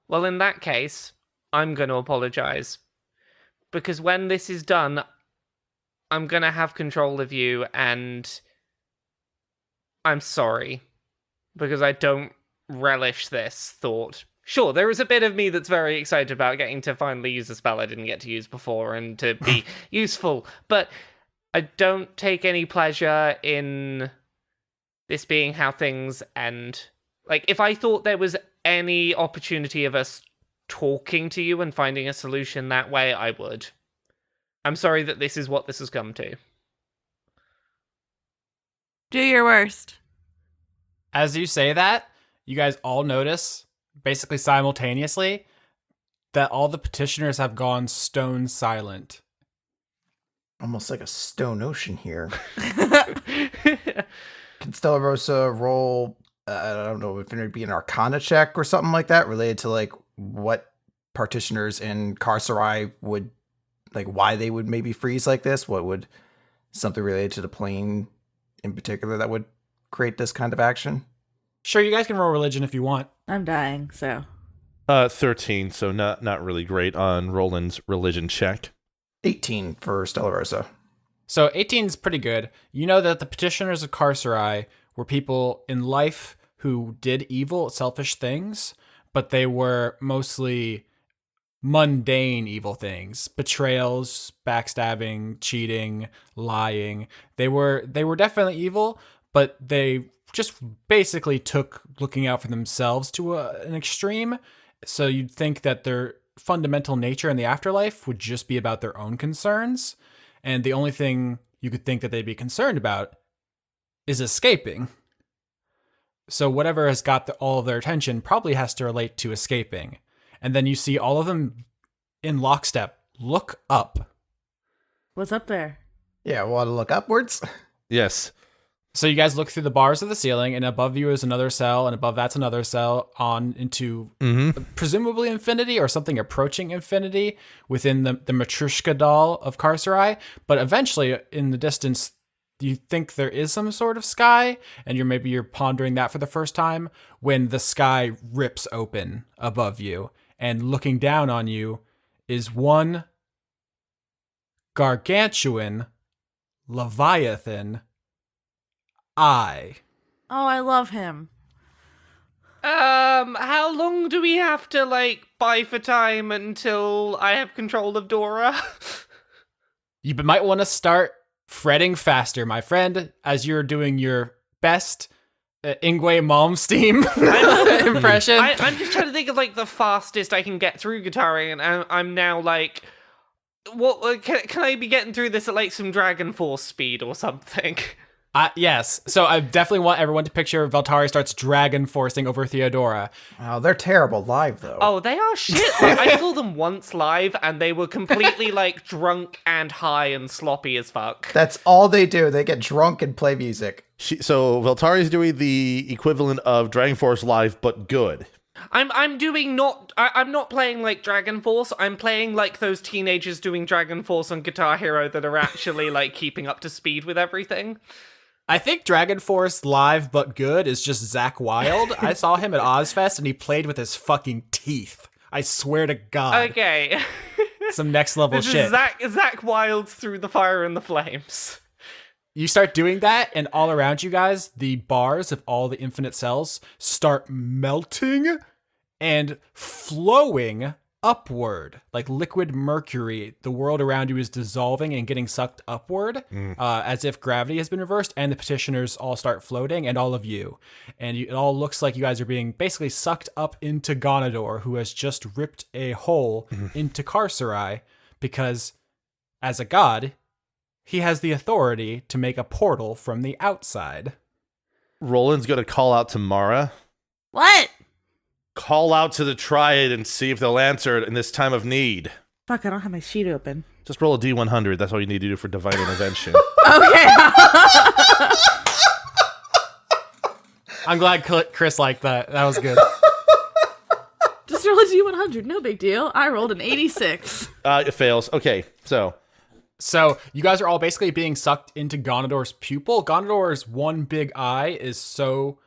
Well, in that case, I'm going to apologize. Because when this is done, I'm going to have control of you, and I'm sorry. Because I don't relish this thought. Sure, there is a bit of me that's very excited about getting to finally use a spell I didn't get to use before and to be useful, but I don't take any pleasure in this being how things end. Like, if I thought there was any opportunity of us talking to you and finding a solution that way, I would. I'm sorry that this is what this has come to. Do your worst. As you say that, you guys all notice, basically simultaneously, that all the petitioners have gone stone silent. Almost like a stone ocean here. Can Stella Rosa roll, I don't know if it would be an Arcana check or something like that, related to like what partitioners in Carcerai would, like why they would maybe freeze like this? What would something related to the plane in particular that would create this kind of action? Sure, you guys can roll religion if you want. I'm dying, so. 13, so not really great on Roland's religion check. 18 for Stella Rosa. So 18 is pretty good. You know that the petitioners of Carcerai were people in life who did evil, selfish things, but they were mostly mundane evil things. Betrayals, backstabbing, cheating, lying. They were definitely evil, but they just basically took looking out for themselves to an extreme. So you'd think that their fundamental nature in the afterlife would just be about their own concerns. And the only thing you could think that they'd be concerned about is escaping. So whatever has got all of their attention probably has to relate to escaping. And then you see all of them in lockstep look up. What's up there? Yeah, want to look upwards? Yes. So you guys look through the bars of the ceiling, and above you is another cell, and above that's another cell, on into presumably infinity or something approaching infinity within the Matryoshka doll of Carcerai. But eventually, in the distance, you think there is some sort of sky, and you're pondering that for the first time, when the sky rips open above you, and looking down on you is one gargantuan Leviathan eye. Oh, I love him. How long do we have to, like, buy for time until I have control of Dora? You might want to start fretting faster, my friend, as you're doing your best Ingwe Malmsteen impression. I'm just trying to think of, like, the fastest I can get through Guitaring, and I'm now, like, what can I be getting through this at, like, some Dragon Force speed or something? Yes. So I definitely want everyone to picture Veltari starts dragon forcing over Theodora. Oh, they're terrible live, though. Oh, they are shit. Like, I saw them once live, and they were completely, like, drunk and high and sloppy as fuck. That's all they do. They get drunk and play music. So Veltari's doing the equivalent of Dragon Force Live, but good. I'm not playing like Dragon Force. I'm playing like those teenagers doing Dragon Force on Guitar Hero that are actually like keeping up to speed with everything. I think Dragon Force Live But Good is just Zach Wilde. I saw him at Ozfest and he played with his fucking teeth. I swear to God. Okay. Some next level this shit. Is Zach Wilde's Through the Fire and the Flames. You start doing that, and all around you guys, the bars of all the infinite cells start melting and flowing upward, like liquid mercury. The world around you is dissolving and getting sucked upward, as if gravity has been reversed, and the petitioners all start floating, and all of you. And it all looks like you guys are being basically sucked up into Gonador, who has just ripped a hole into Carcerai, because as a god, he has the authority to make a portal from the outside. Roland's going to call out to Mara. What? Call out to the Triad and see if they'll answer it in this time of need. Fuck, I don't have my sheet open. Just roll a D100. That's all you need to do for divine intervention. Okay. I'm glad Chris liked that. That was good. Just roll a D100. No big deal. I rolled an 86. It fails. Okay, so You guys are all basically being sucked into Gonador's pupil. Gonador's one big eye is so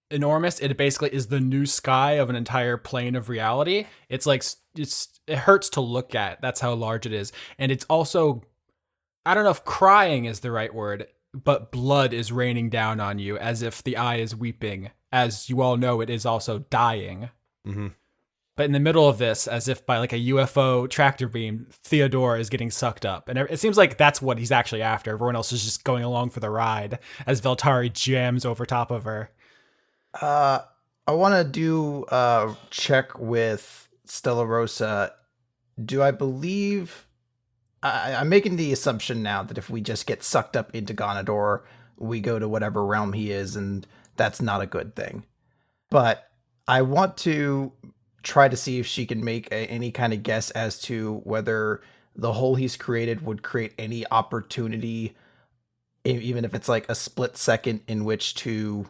enormous, it basically is the new sky of an entire plane of reality. It's like, it hurts to look at. That's how large it is. And it's also, I don't know if crying is the right word, but blood is raining down on you as if the eye is weeping. As you all know, it is also dying. Mm-hmm. But in the middle of this, as if by like a UFO tractor beam, Theodora is getting sucked up. And it seems like that's what he's actually after. Everyone else is just going along for the ride as Veltari jams over top of her. I want to do a check with Stella Rosa. Do I believe... I'm making the assumption now that if we just get sucked up into Gonador, we go to whatever realm he is, and that's not a good thing. But I want to try to see if she can make any kind of guess as to whether the hole he's created would create any opportunity, even if it's like a split second in which to...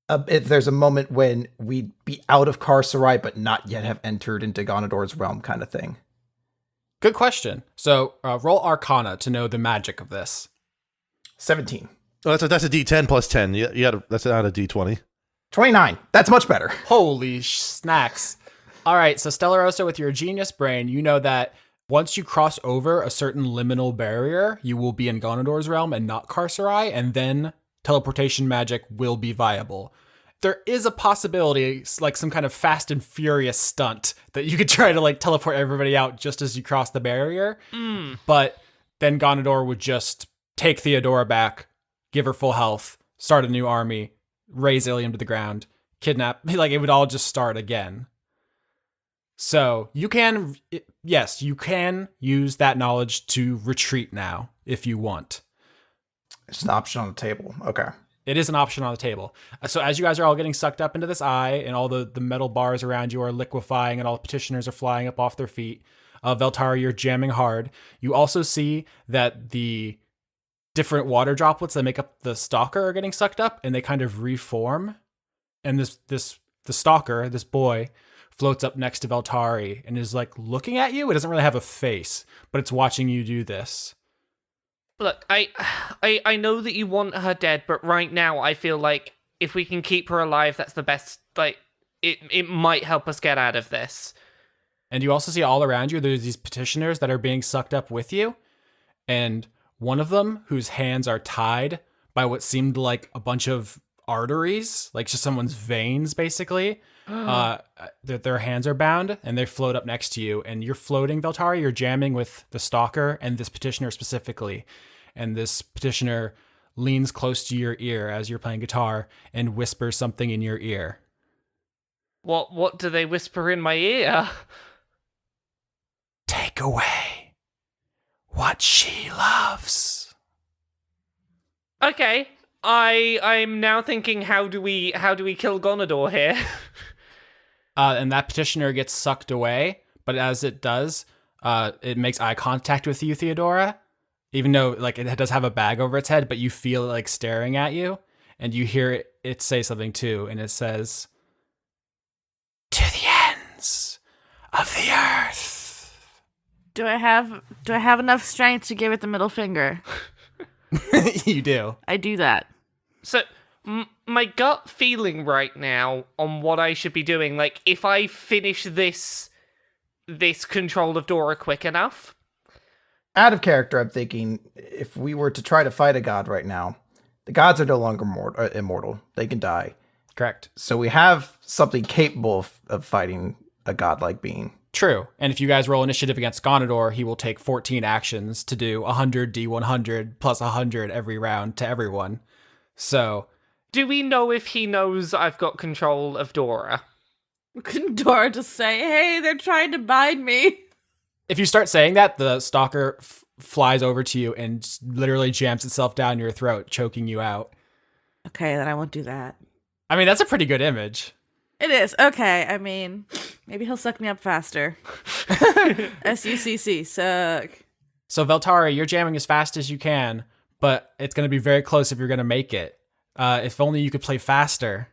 if there's a moment when we'd be out of Carcerai but not yet have entered into Gonador's realm kind of thing. Good question. So roll Arcana to know the magic of this. 17. Oh, that's a D10 plus 10. That's not a D20. 29. That's much better. Holy snacks. All right, so Stella Rosa, with your genius brain, you know that once you cross over a certain liminal barrier, you will be in Gonador's realm and not Carcerai, and then teleportation magic will be viable. There is a possibility, like some kind of Fast and Furious stunt, that you could try to like teleport everybody out just as you cross the barrier. But then Gonador would just take Theodora back, give her full health, start a new army, raise Ilium to the ground, kidnap, like it would all just start again. So you can, yes, you can use that knowledge to retreat now if you want. It's an option on the table. Okay. It is an option on the table. So as you guys are all getting sucked up into this eye and all the metal bars around you are liquefying and all the petitioners are flying up off their feet, Veltari, you're jamming hard. You also see that the different water droplets that make up the stalker are getting sucked up and they kind of reform. And the stalker, this boy, floats up next to Veltari and is like looking at you. It doesn't really have a face, but it's watching you do this. Look, I know that you want her dead, but right now I feel like if we can keep her alive, that's the best. Like, it might help us get out of this. And you also see all around you, there's these petitioners that are being sucked up with you. And one of them, whose hands are tied by what seemed like a bunch of arteries, like just someone's veins, basically. Their hands are bound and they float up next to you. And you're floating, Veltari. You're jamming with the stalker and this petitioner specifically. And this petitioner leans close to your ear as you're playing guitar and whispers something in your ear. What do they whisper in my ear? Take away what she loves. Okay. I'm now thinking, how do we kill Gonador here? And that petitioner gets sucked away, but as it does, it makes eye contact with you, Theodora. Even though like it does have a bag over its head, but you feel it like staring at you, and you hear it say something too, and it says, "To the ends of the earth." Do I have enough strength to give it the middle finger? You do. I do that. So, my gut feeling right now on what I should be doing, like, if I finish this control of Dora quick enough... Out of character, I'm thinking, if we were to try to fight a god right now, the gods are no longer immortal. They can die. Correct. So we have something capable of fighting a godlike being. True. And if you guys roll initiative against Gonador, he will take 14 actions to do 100 D100 plus 100 every round to everyone. So, Do we know if he knows I've got control of Dora? Couldn't Dora just say, hey, they're trying to bind me? if you start saying that, the stalker flies over to you and literally jams itself down your throat, choking you out. Okay, then I won't do that. I mean, that's a pretty good image. It is. Okay, I mean, maybe he'll suck me up faster. S-U-C-C, suck. So, Veltari, you're jamming as fast as you can, but it's going to be very close if you're going to make it. If only you could play faster.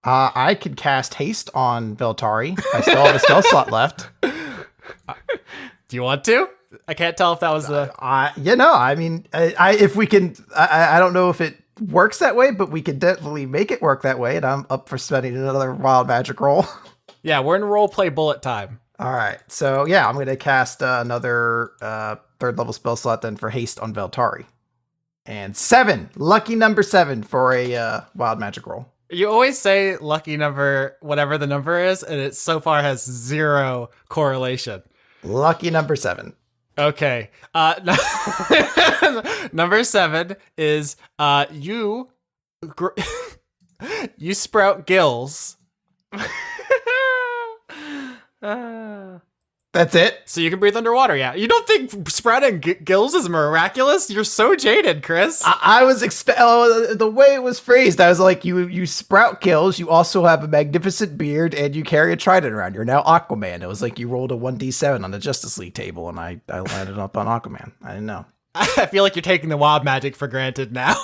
I could cast haste on Veltari. I still have a spell slot left. Do you want to? I can't tell if that was the... I mean, if we can... I don't know if it works that way, but we could definitely make it work that way, and I'm up for spending another wild magic roll. Yeah, we're in roleplay bullet time. All right, so yeah, I'm going to cast another third level spell slot then for haste on Veltari. And 7, lucky number 7 for a wild magic roll. You always say lucky number, whatever the number is, and it so far has 0 correlation. Lucky number 7. Okay. Number 7 is you sprout gills. That's it? So you can breathe underwater, yeah. You don't think sprouting gills is miraculous? You're so jaded, Chris. I was the way it was phrased, I was like, you sprout gills, you also have a magnificent beard, and you carry a trident around. You're now Aquaman. It was like you rolled a 1d7 on the Justice League table, and I landed up on Aquaman. I didn't know. I feel like you're taking the wild magic for granted now.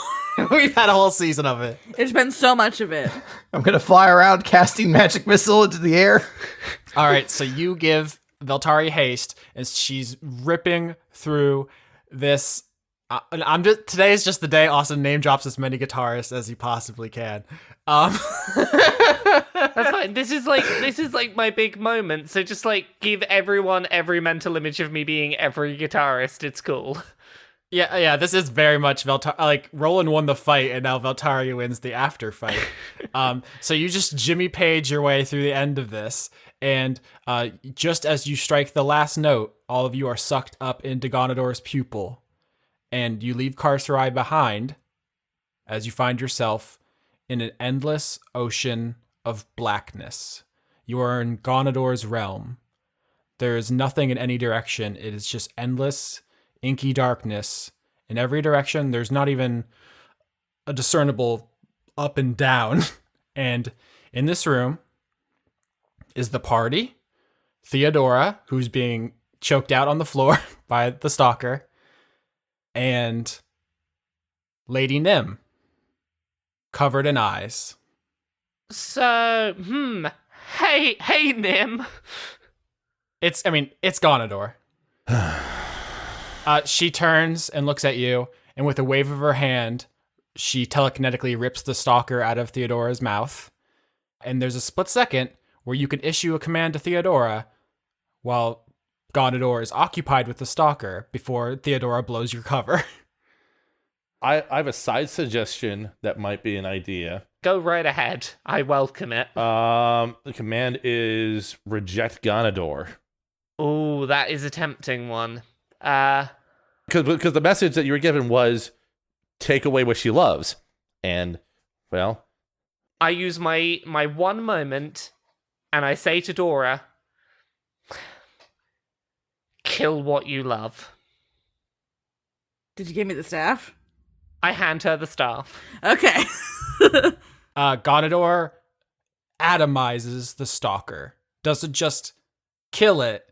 We've had a whole season of it. There's been so much of it. I'm going to fly around casting magic missile into the air. All right, so you give Veltari haste, and she's ripping through this. Today is just the day Austin name drops as many guitarists as he possibly can. That's fine. This is like my big moment. So just like give everyone every mental image of me being every guitarist. It's cool. Yeah. This is very much Veltari. Like Roland won the fight, and now Veltari wins the after fight. So you just Jimmy Page your way through the end of this. And just as you strike the last note, all of you are sucked up into Gonador's pupil. And you leave Carcerai behind as you find yourself in an endless ocean of blackness. You are in Gonador's realm. There is nothing in any direction. It is just endless, inky darkness. In every direction, there's not even a discernible up and down. And in this room is the party, Theodora, who's being choked out on the floor by the stalker, and Lady Nim, covered in eyes. So, hey, Nim. It's Gonador. She turns and looks at you, and with a wave of her hand, she telekinetically rips the stalker out of Theodora's mouth. And there's a split second where you can issue a command to Theodora while Gonador is occupied with the stalker before Theodora blows your cover. I have a side suggestion that might be an idea. Go right ahead. I welcome it. The command is reject Gonador. Oh, that is a tempting one. Because the message that you were given was take away what she loves. And, well... I use my one moment, and I say to Dora, kill what you love. Did you give me the staff? I hand her the staff. Okay. Gonador atomizes the stalker. Doesn't just kill it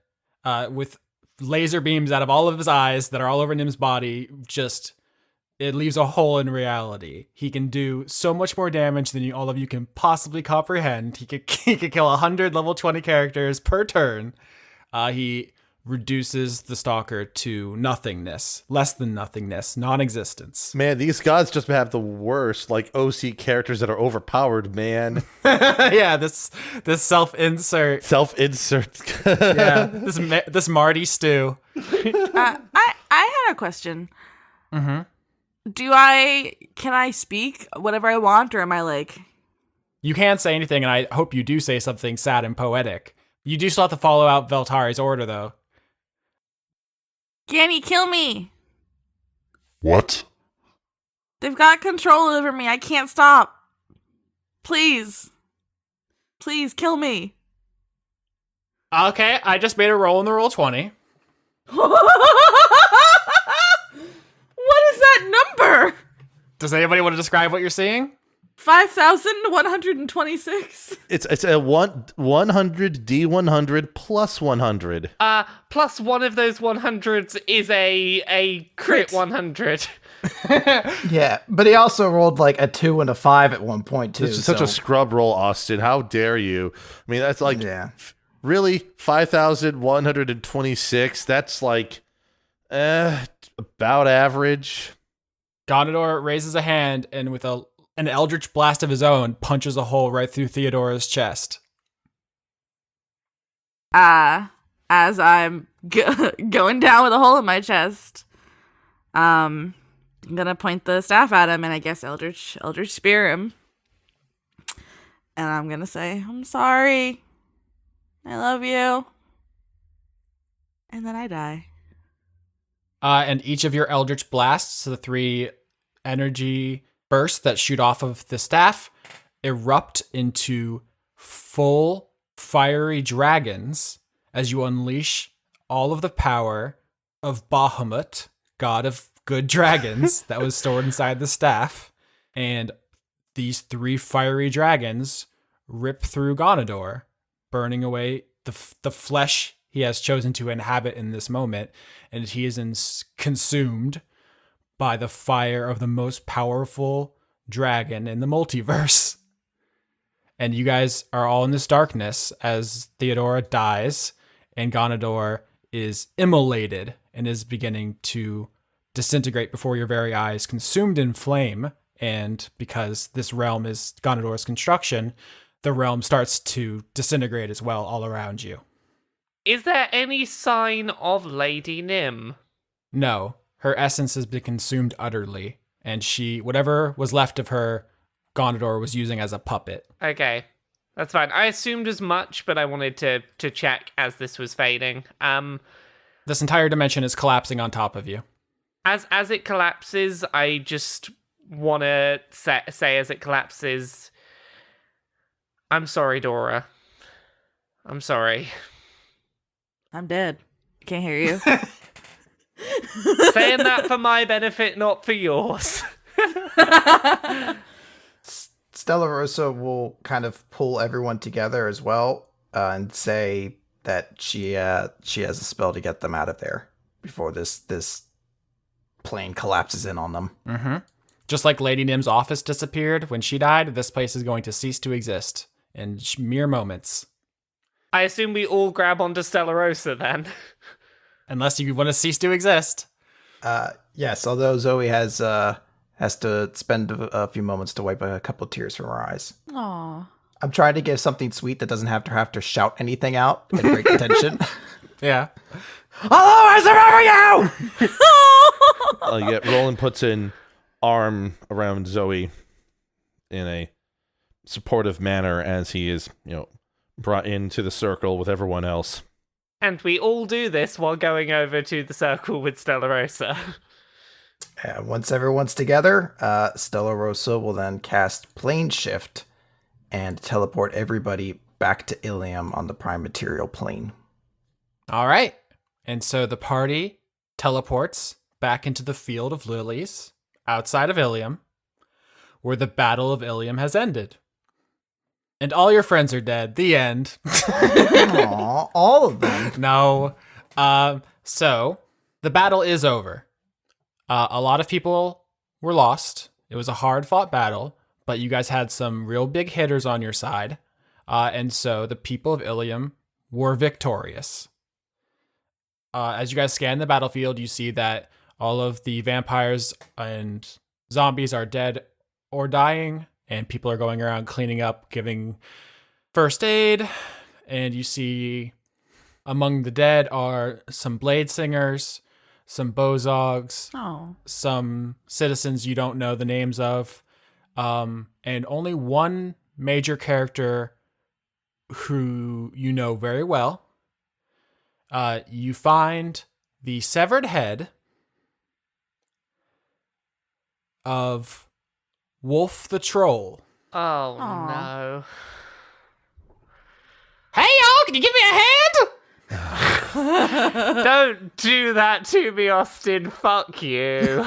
with laser beams out of all of his eyes that are all over Nim's body. Just, it leaves a hole in reality. He can do so much more damage than all of you can possibly comprehend. He could kill 100 level 20 characters per turn. He reduces the stalker to nothingness, less than nothingness, non-existence. Man, these gods just have the worst, like, OC characters that are overpowered, man. Yeah, this self-insert. Yeah, this Marty stew. I had a question. Mm-hmm. Can I speak whatever I want, or am I like... You can say anything, and I hope you do say something sad and poetic, You do still have to follow out Veltari's order, though. Ganny, kill me. What? They've got control over me. I can't stop. Please. Please kill me. Okay, I just made a roll in the roll 20. What is that number? Does anybody want to describe what you're seeing? 5,126. It's a 100 D100 plus 100. Plus one of those 100s is a crit 100. Yeah, but he also rolled like a 2 and a 5 at one point too. This is such a scrub roll, Austin. How dare you? I mean, that's like really 5,126. That's like about average. Gonador raises a hand and with an eldritch blast of his own punches a hole right through Theodora's chest. As I'm going down with a hole in my chest, I'm gonna point the staff at him and I guess Eldritch spear him. And I'm gonna say, I'm sorry. I love you. And then I die. And each of your eldritch blasts, the 3 energy bursts that shoot off of the staff, erupt into full fiery dragons as you unleash all of the power of Bahamut, god of good dragons, that was stored inside the staff. And these 3 fiery dragons rip through Gonador, burning away the flesh he has chosen to inhabit in this moment, and he is consumed by the fire of the most powerful dragon in the multiverse. And you guys are all in this darkness as Theodora dies and Gonador is immolated and is beginning to disintegrate before your very eyes, consumed in flame. And because this realm is Gonador's construction, the realm starts to disintegrate as well all around you. Is there any sign of Lady Nim? No, her essence has been consumed utterly, and whatever was left of her, Gonador was using as a puppet. Okay, that's fine. I assumed as much, but I wanted to check as this was fading. This entire dimension is collapsing on top of you. As it collapses, I just want to say as it collapses, I'm sorry, Dora. I'm sorry. I'm dead. Can't hear you. Saying that for my benefit, not for yours. Stella Rosa will kind of pull everyone together as well and say that she has a spell to get them out of there before this plane collapses in on them. Mm-hmm. Just like Lady Nim's office disappeared when she died, this place is going to cease to exist in mere moments. I assume we all grab onto Stella Rosa then. Unless you want to cease to exist. Yes, although Zoe has to spend a few moments to wipe a couple tears from her eyes. Aww. I'm trying to give something sweet that doesn't have to shout anything out and break the tension. Yeah. I'll always remember you! Yeah, Roland puts an arm around Zoe in a supportive manner as he is, brought into the circle with everyone else. And we all do this while going over to the circle with Stella Rosa. Once everyone's together, Stella Rosa will then cast Plane Shift and teleport everybody back to Ilium on the Prime Material Plane. All right. And so the party teleports back into the Field of Lilies outside of Ilium, where the Battle of Ilium has ended. And all your friends are dead. The end. Aww, all of them. No. So the battle is over. A lot of people were lost. It was a hard-fought battle, but you guys had some real big hitters on your side. And so the people of Ilium were victorious. As you guys scan the battlefield, you see that all of the vampires and zombies are dead or dying. And people are going around cleaning up, giving first aid. And you see among the dead are some blade singers, some bozogs, some citizens you don't know the names of. And only one major character who you know very well. You find the severed head of Wolf the Troll. Oh Aw. no. Hey, y'all, can you give me a hand? Don't do that to me, Austin. Fuck you.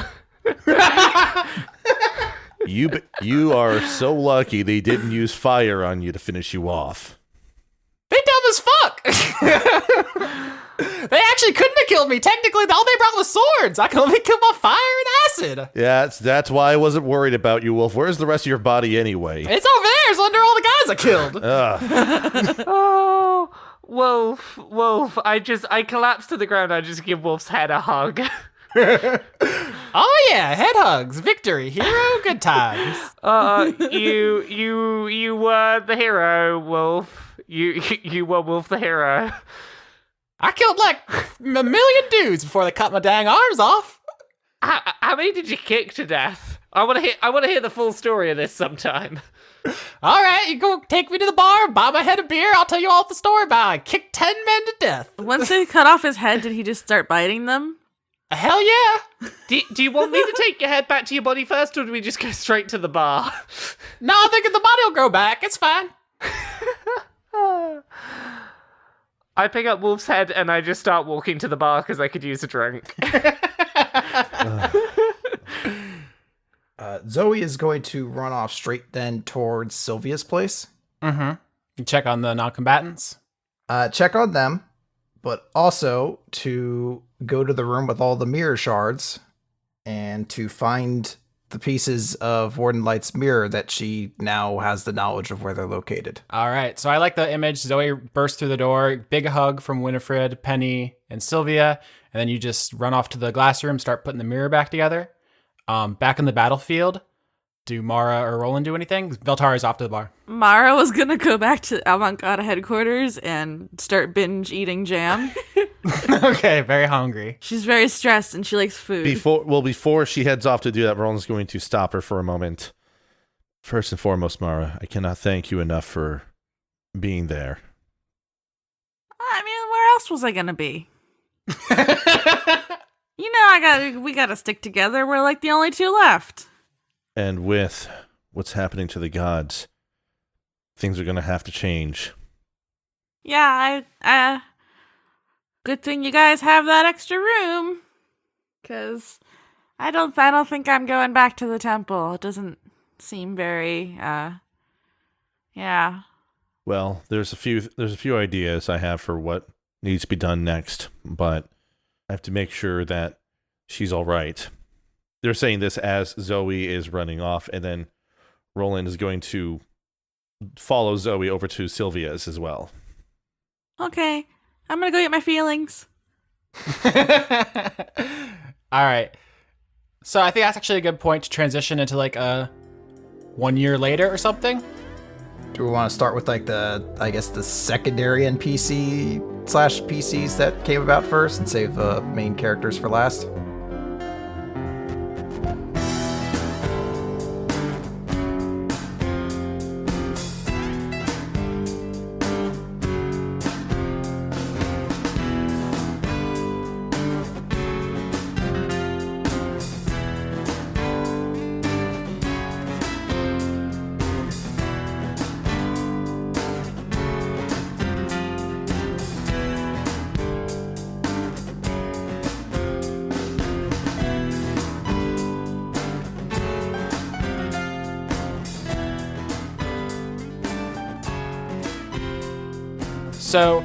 You are so lucky they didn't use fire on you to finish you off. They dumb as fuck. They actually couldn't have killed me. Technically, all they brought was swords. I can only kill by fire and acid. Yeah, that's why I wasn't worried about you, Wolf. Where's the rest of your body anyway? It's over there. It's under all the guys I killed. Oh, Wolf. I collapse to the ground. I just give Wolf's head a hug. Oh yeah, head hugs, victory, hero, good times. You were the hero, Wolf. You were Wolf the hero. I killed like a million dudes before they cut my dang arms off. How many did you kick to death? I want to hear the full story of this sometime. All right, you go take me to the bar, buy my head a beer. I'll tell you all the story about I kicked 10 men to death. Once they cut off his head, did he just start biting them? Hell yeah. Do you want me to take your head back to your body first, or do we just go straight to the bar? No, I think the body will grow back. It's fine. I pick up Wolf's head and I just start walking to the bar because I could use a drink. Zoe is going to run off straight then towards Sylvia's place. Mm-hmm. You check on the non-combatants. Check on them, but also to go to the room with all the mirror shards and to find the pieces of Warden Light's mirror that she now has the knowledge of where they're located. All right, so I like the image. Zoe bursts through the door, big hug from Winifred, Penny, and Sylvia, and then you just run off to the glass room, start putting the mirror back together. Back in the battlefield, do Mara or Roland do anything? Veltari's off to the bar. Mara was gonna go back to Avant-Garde headquarters and start binge eating jam. Okay, very hungry. She's very stressed and she likes food. Before she heads off to do that, Roland's going to stop her for a moment. First and foremost, Mara, I cannot thank you enough for being there. I mean, where else was I gonna be? You know, we gotta stick together. We're like the only two left. And with what's happening to the gods, things are going to have to change. Yeah, good thing you guys have that extra room. 'Cause I don't think I'm going back to the temple. It doesn't seem very, yeah. Well, there's a few ideas I have for what needs to be done next, but I have to make sure that she's all right. They're saying this as Zoe is running off, and then Roland is going to follow Zoe over to Sylvia's as well. Okay, I'm gonna go get my feelings. All right. So I think that's actually a good point to transition into like a 1 year later or something. Do we want to start with like the secondary NPC/PCs that came about first and save the main characters for last? So,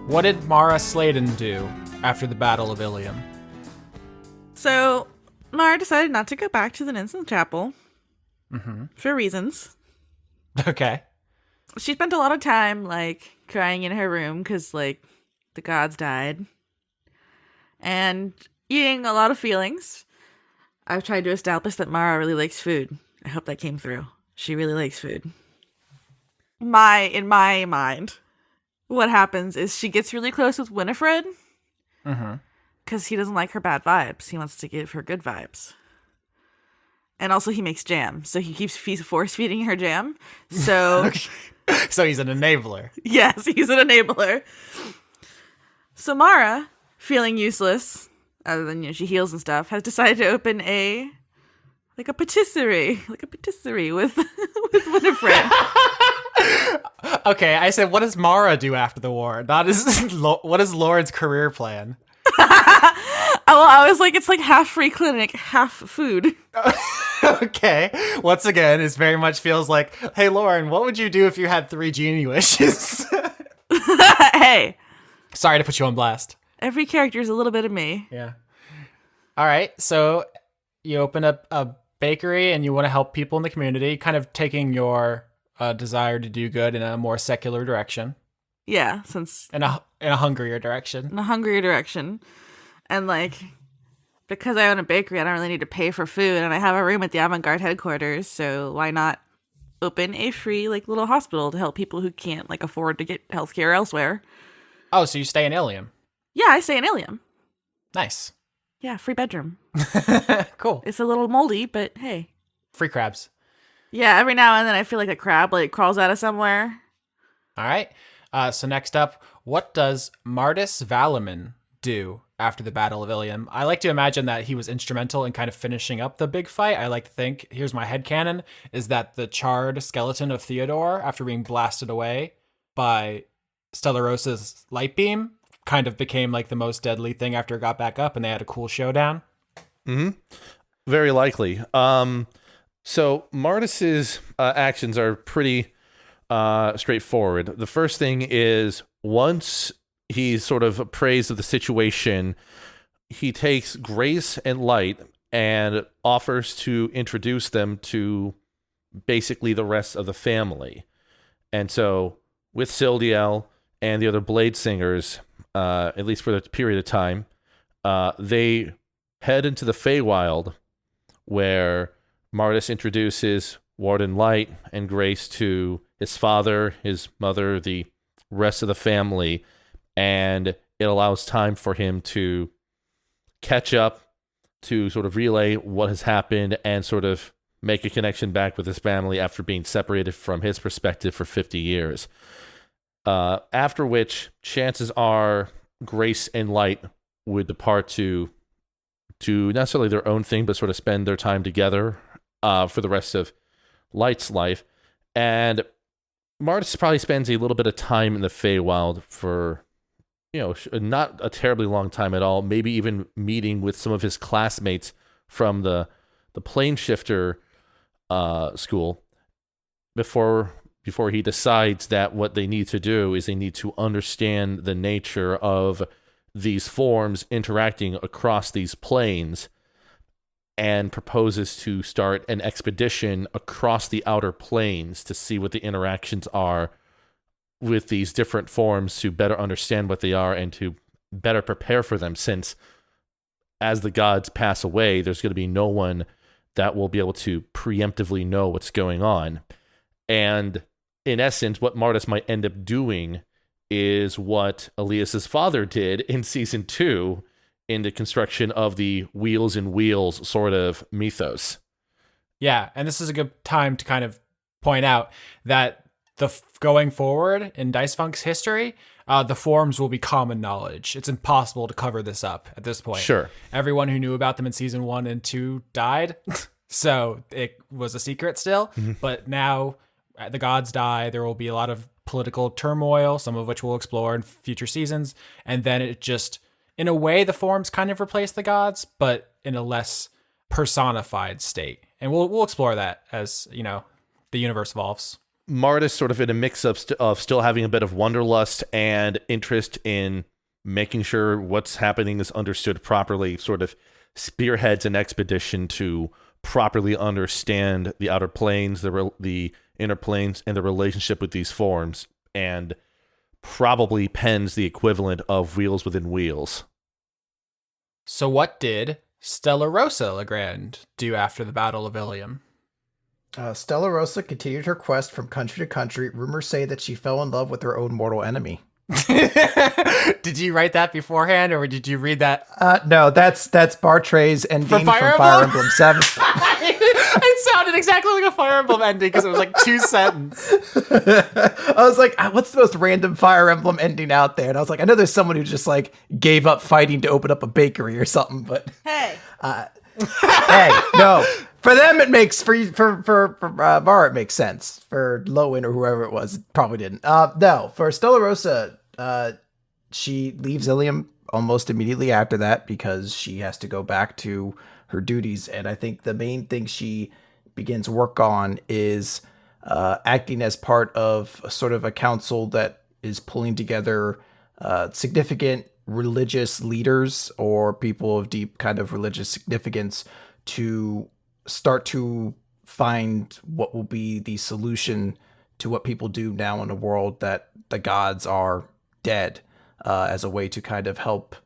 what did Mara Sladen do after the Battle of Ilium? So, Mara decided not to go back to the Ninsen Chapel. For reasons. Okay. She spent a lot of time, like, crying in her room because, like, the gods died. And eating a lot of feelings. I've tried to establish that Mara really likes food. I hope that came through. She really likes food. In my mind, what happens is she gets really close with Winifred. Because he doesn't like her bad vibes. He wants to give her good vibes. And also he makes jam. So he keeps force feeding her jam. So So he's an enabler. Yes, he's an enabler. So Mara, feeling useless, other than she heals and stuff, has decided to open a patisserie with Winifred. Okay, I said, what does Mara do after the war? Not what is Lauren's career plan? I was like, it's like half free clinic, half food. Okay. Once again, it very much feels like, hey, Lauren, what would you do if you had 3 genie wishes? Hey. Sorry to put you on blast. Every character is a little bit of me. Yeah. All right. So you open up a bakery and you want to help people in the community, kind of taking your desire to do good in a more secular direction. Yeah, since In a hungrier direction. in a hungrier direction. And because I own a bakery, I don't really need to pay for food, and I have a room at the avant-garde headquarters, so why not open a free little hospital to help people who can't afford to get healthcare elsewhere? Oh, so you stay in Ilium. Yeah, I stay in Ilium. Nice. Yeah, free bedroom. Cool. It's a little moldy, but hey. Free crabs. Yeah, every now and then I feel like a crab crawls out of somewhere. All right. So next up, what does Martis Valaman do after the Battle of Ilium? I like to imagine that he was instrumental in kind of finishing up the big fight. I like to think, here's my headcanon, is that the charred skeleton of Theodora, after being blasted away by Stellarosa's light beam, kind of became the most deadly thing after it got back up and they had a cool showdown. Mm-hmm. Very likely. So Martis's actions are pretty straightforward. The first thing is, once he's sort of appraised of the situation, he takes Grace and Light and offers to introduce them to basically the rest of the family. And so with Sildiel and the other Blade Singers, at least for the period of time, they head into the Feywild, where Martis introduces Warden Light and Grace to his father, his mother, the rest of the family, and it allows time for him to catch up, to sort of relay what has happened, and sort of make a connection back with his family after being separated from his perspective for 50 years. After which, chances are Grace and Light would depart to not necessarily their own thing, but sort of spend their time together for the rest of Light's life. And Martis probably spends a little bit of time in the Feywild for, not a terribly long time at all, maybe even meeting with some of his classmates from the plane shifter school before he decides that what they need to do is they need to understand the nature of these forms interacting across these planes, and proposes to start an expedition across the outer planes to see what the interactions are with these different forms, to better understand what they are and to better prepare for them, since as the gods pass away, there's going to be no one that will be able to preemptively know what's going on. And in essence, what Martis might end up doing is what Elias's father did in season 2 in the construction of the wheels and wheels sort of mythos. Yeah, and this is a good time to kind of point out that going forward in Dicefunk's history, the forms will be common knowledge. It's impossible to cover this up at this point. Sure. Everyone who knew about them in season 1 and 2 died, so it was a secret still. Mm-hmm. But now the gods die. There will be a lot of political turmoil, some of which we'll explore in future seasons, and then it just, in a way, the forms kind of replace the gods, but in a less personified state. And we'll explore that as, the universe evolves. Martis sort of in a mix of still having a bit of wanderlust and interest in making sure what's happening is understood properly, sort of spearheads an expedition to properly understand the outer planes, the inner planes, and the relationship with these forms, and probably pens the equivalent of Wheels Within Wheels. So what did Stellarosa Legrand do after the Battle of Ilium? Stellarosa continued her quest from country to country. Rumors say that she fell in love with her own mortal enemy. Did you write that beforehand, or did you read that? No, that's Bartray's ending from Fire Emblem 7. I It sounded exactly like a Fire Emblem ending because it was like 2 sentences. I was like, what's the most random Fire Emblem ending out there? And I was like, I know there's someone who just like gave up fighting to open up a bakery or something, but Hey. hey, no. For them, it makes for Mara, it makes sense. For Lowen or whoever it was, it probably didn't. No, for Stella Rosa, she leaves Ilium almost immediately after that because she has to go back to her duties. And I think the main thing she begins work on is acting as part of a sort of a council that is pulling together significant religious leaders or people of deep kind of religious significance to start to find what will be the solution to what people do now in a world that the gods are dead, as a way to kind of help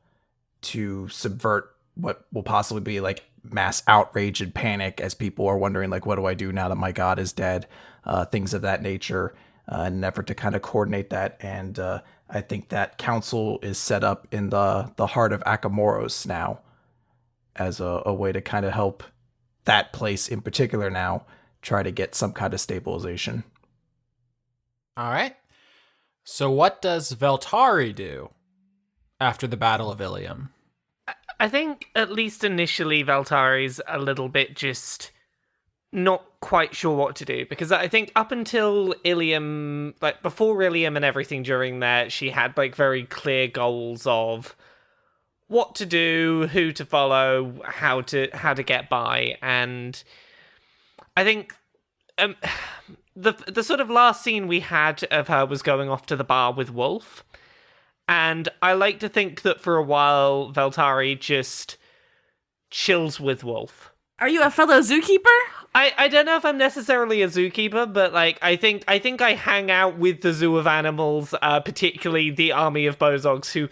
to subvert what will possibly be like mass outrage and panic as people are wondering like, what do I do now that my god is dead? Things of that nature, in an effort to kind of coordinate that. And I think that council is set up in the heart of Akamoros now as a way to kind of help that place in particular now try to get some kind of stabilization. All right. So what does Veltari do after the Battle of Ilium? I think at least initially Veltari's a little bit just not quite sure what to do, because I think up until Ilium, like before Ilium and everything during that, she had like very clear goals of what to do, who to follow, how to get by. And I think the sort of last scene we had of her was going off to the bar with Wolf. And I like to think that for a while, Veltari just chills with Wolf. Are you a fellow zookeeper? I don't know if I'm necessarily a zookeeper, but like I think I hang out with the zoo of animals, particularly the army of Bozogs, who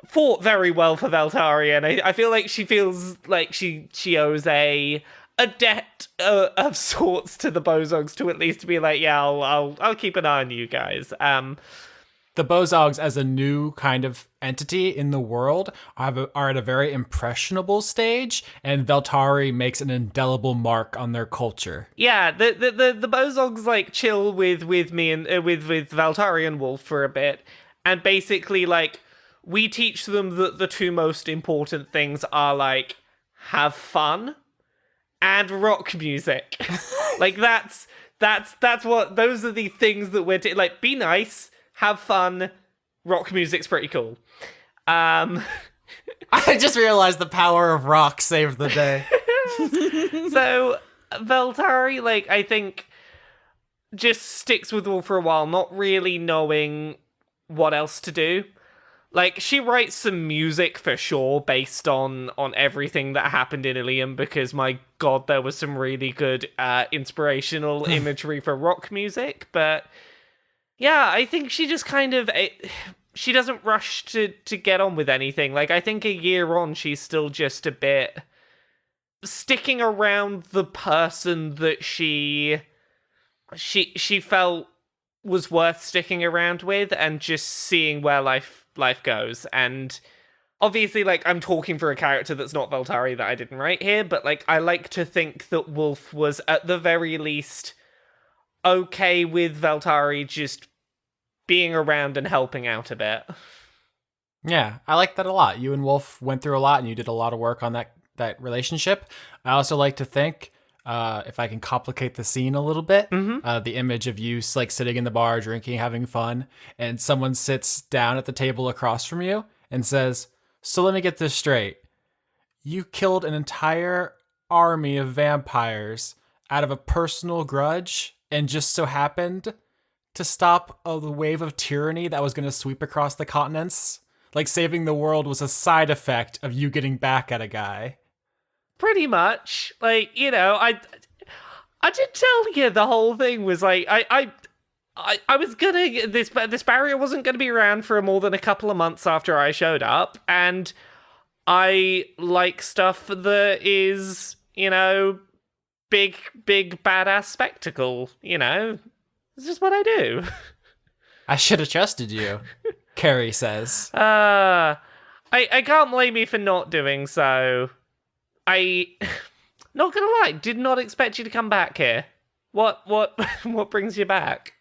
fought very well for Veltari, and I feel like she feels like she owes a debt of sorts to the Bozogs to at least be like, yeah, I'll keep an eye on you guys. The Bozogs, as a new kind of entity in the world, are at a very impressionable stage, and Veltari makes an indelible mark on their culture. Yeah, the Bozogs like chill with me and with Veltari and Wolf for a bit, and basically like we teach them that the two most important things are like have fun and rock music. Like that's what those are the things that we're like. Be nice. Have fun. Rock music's pretty cool. I just realized the power of rock saved the day. So Veltari, like, I think just sticks with Wolf for a while, not really knowing what else to do. Like, she writes some music for sure based on everything that happened in Ilium, because my god, there was some really good inspirational imagery for rock music, but yeah, I think she just kind of she doesn't rush to get on with anything. Like, I think a year on, she's still just a bit sticking around the person that she felt was worth sticking around with, and just seeing where life goes. And obviously, like, I'm talking for a character that's not Veltari that I didn't write here, but like, I like to think that Wolf was at the very least okay with Veltari just being around and helping out a bit. Yeah, I like that a lot. You and Wolf went through a lot, and you did a lot of work on that relationship. I also like to think, if I can complicate the scene a little bit, the image of you like sitting in the bar, drinking, having fun, and someone sits down at the table across from you and says, "So let me get this straight. You killed an entire army of vampires out of a personal grudge, and just so happened to stop the wave of tyranny that was going to sweep across the continents? Like, saving the world was a side effect of you getting back at a guy." Pretty much. Like, you know, I did tell you the whole thing was like, I was gonna, this barrier wasn't gonna be around for more than a couple of months after I showed up, and I like stuff that is, you know, big badass spectacle, you know? It's just what I do. I should have trusted you, Carrie says. I can't blame you for not doing so. Not gonna lie, did not expect you to come back here. What brings you back?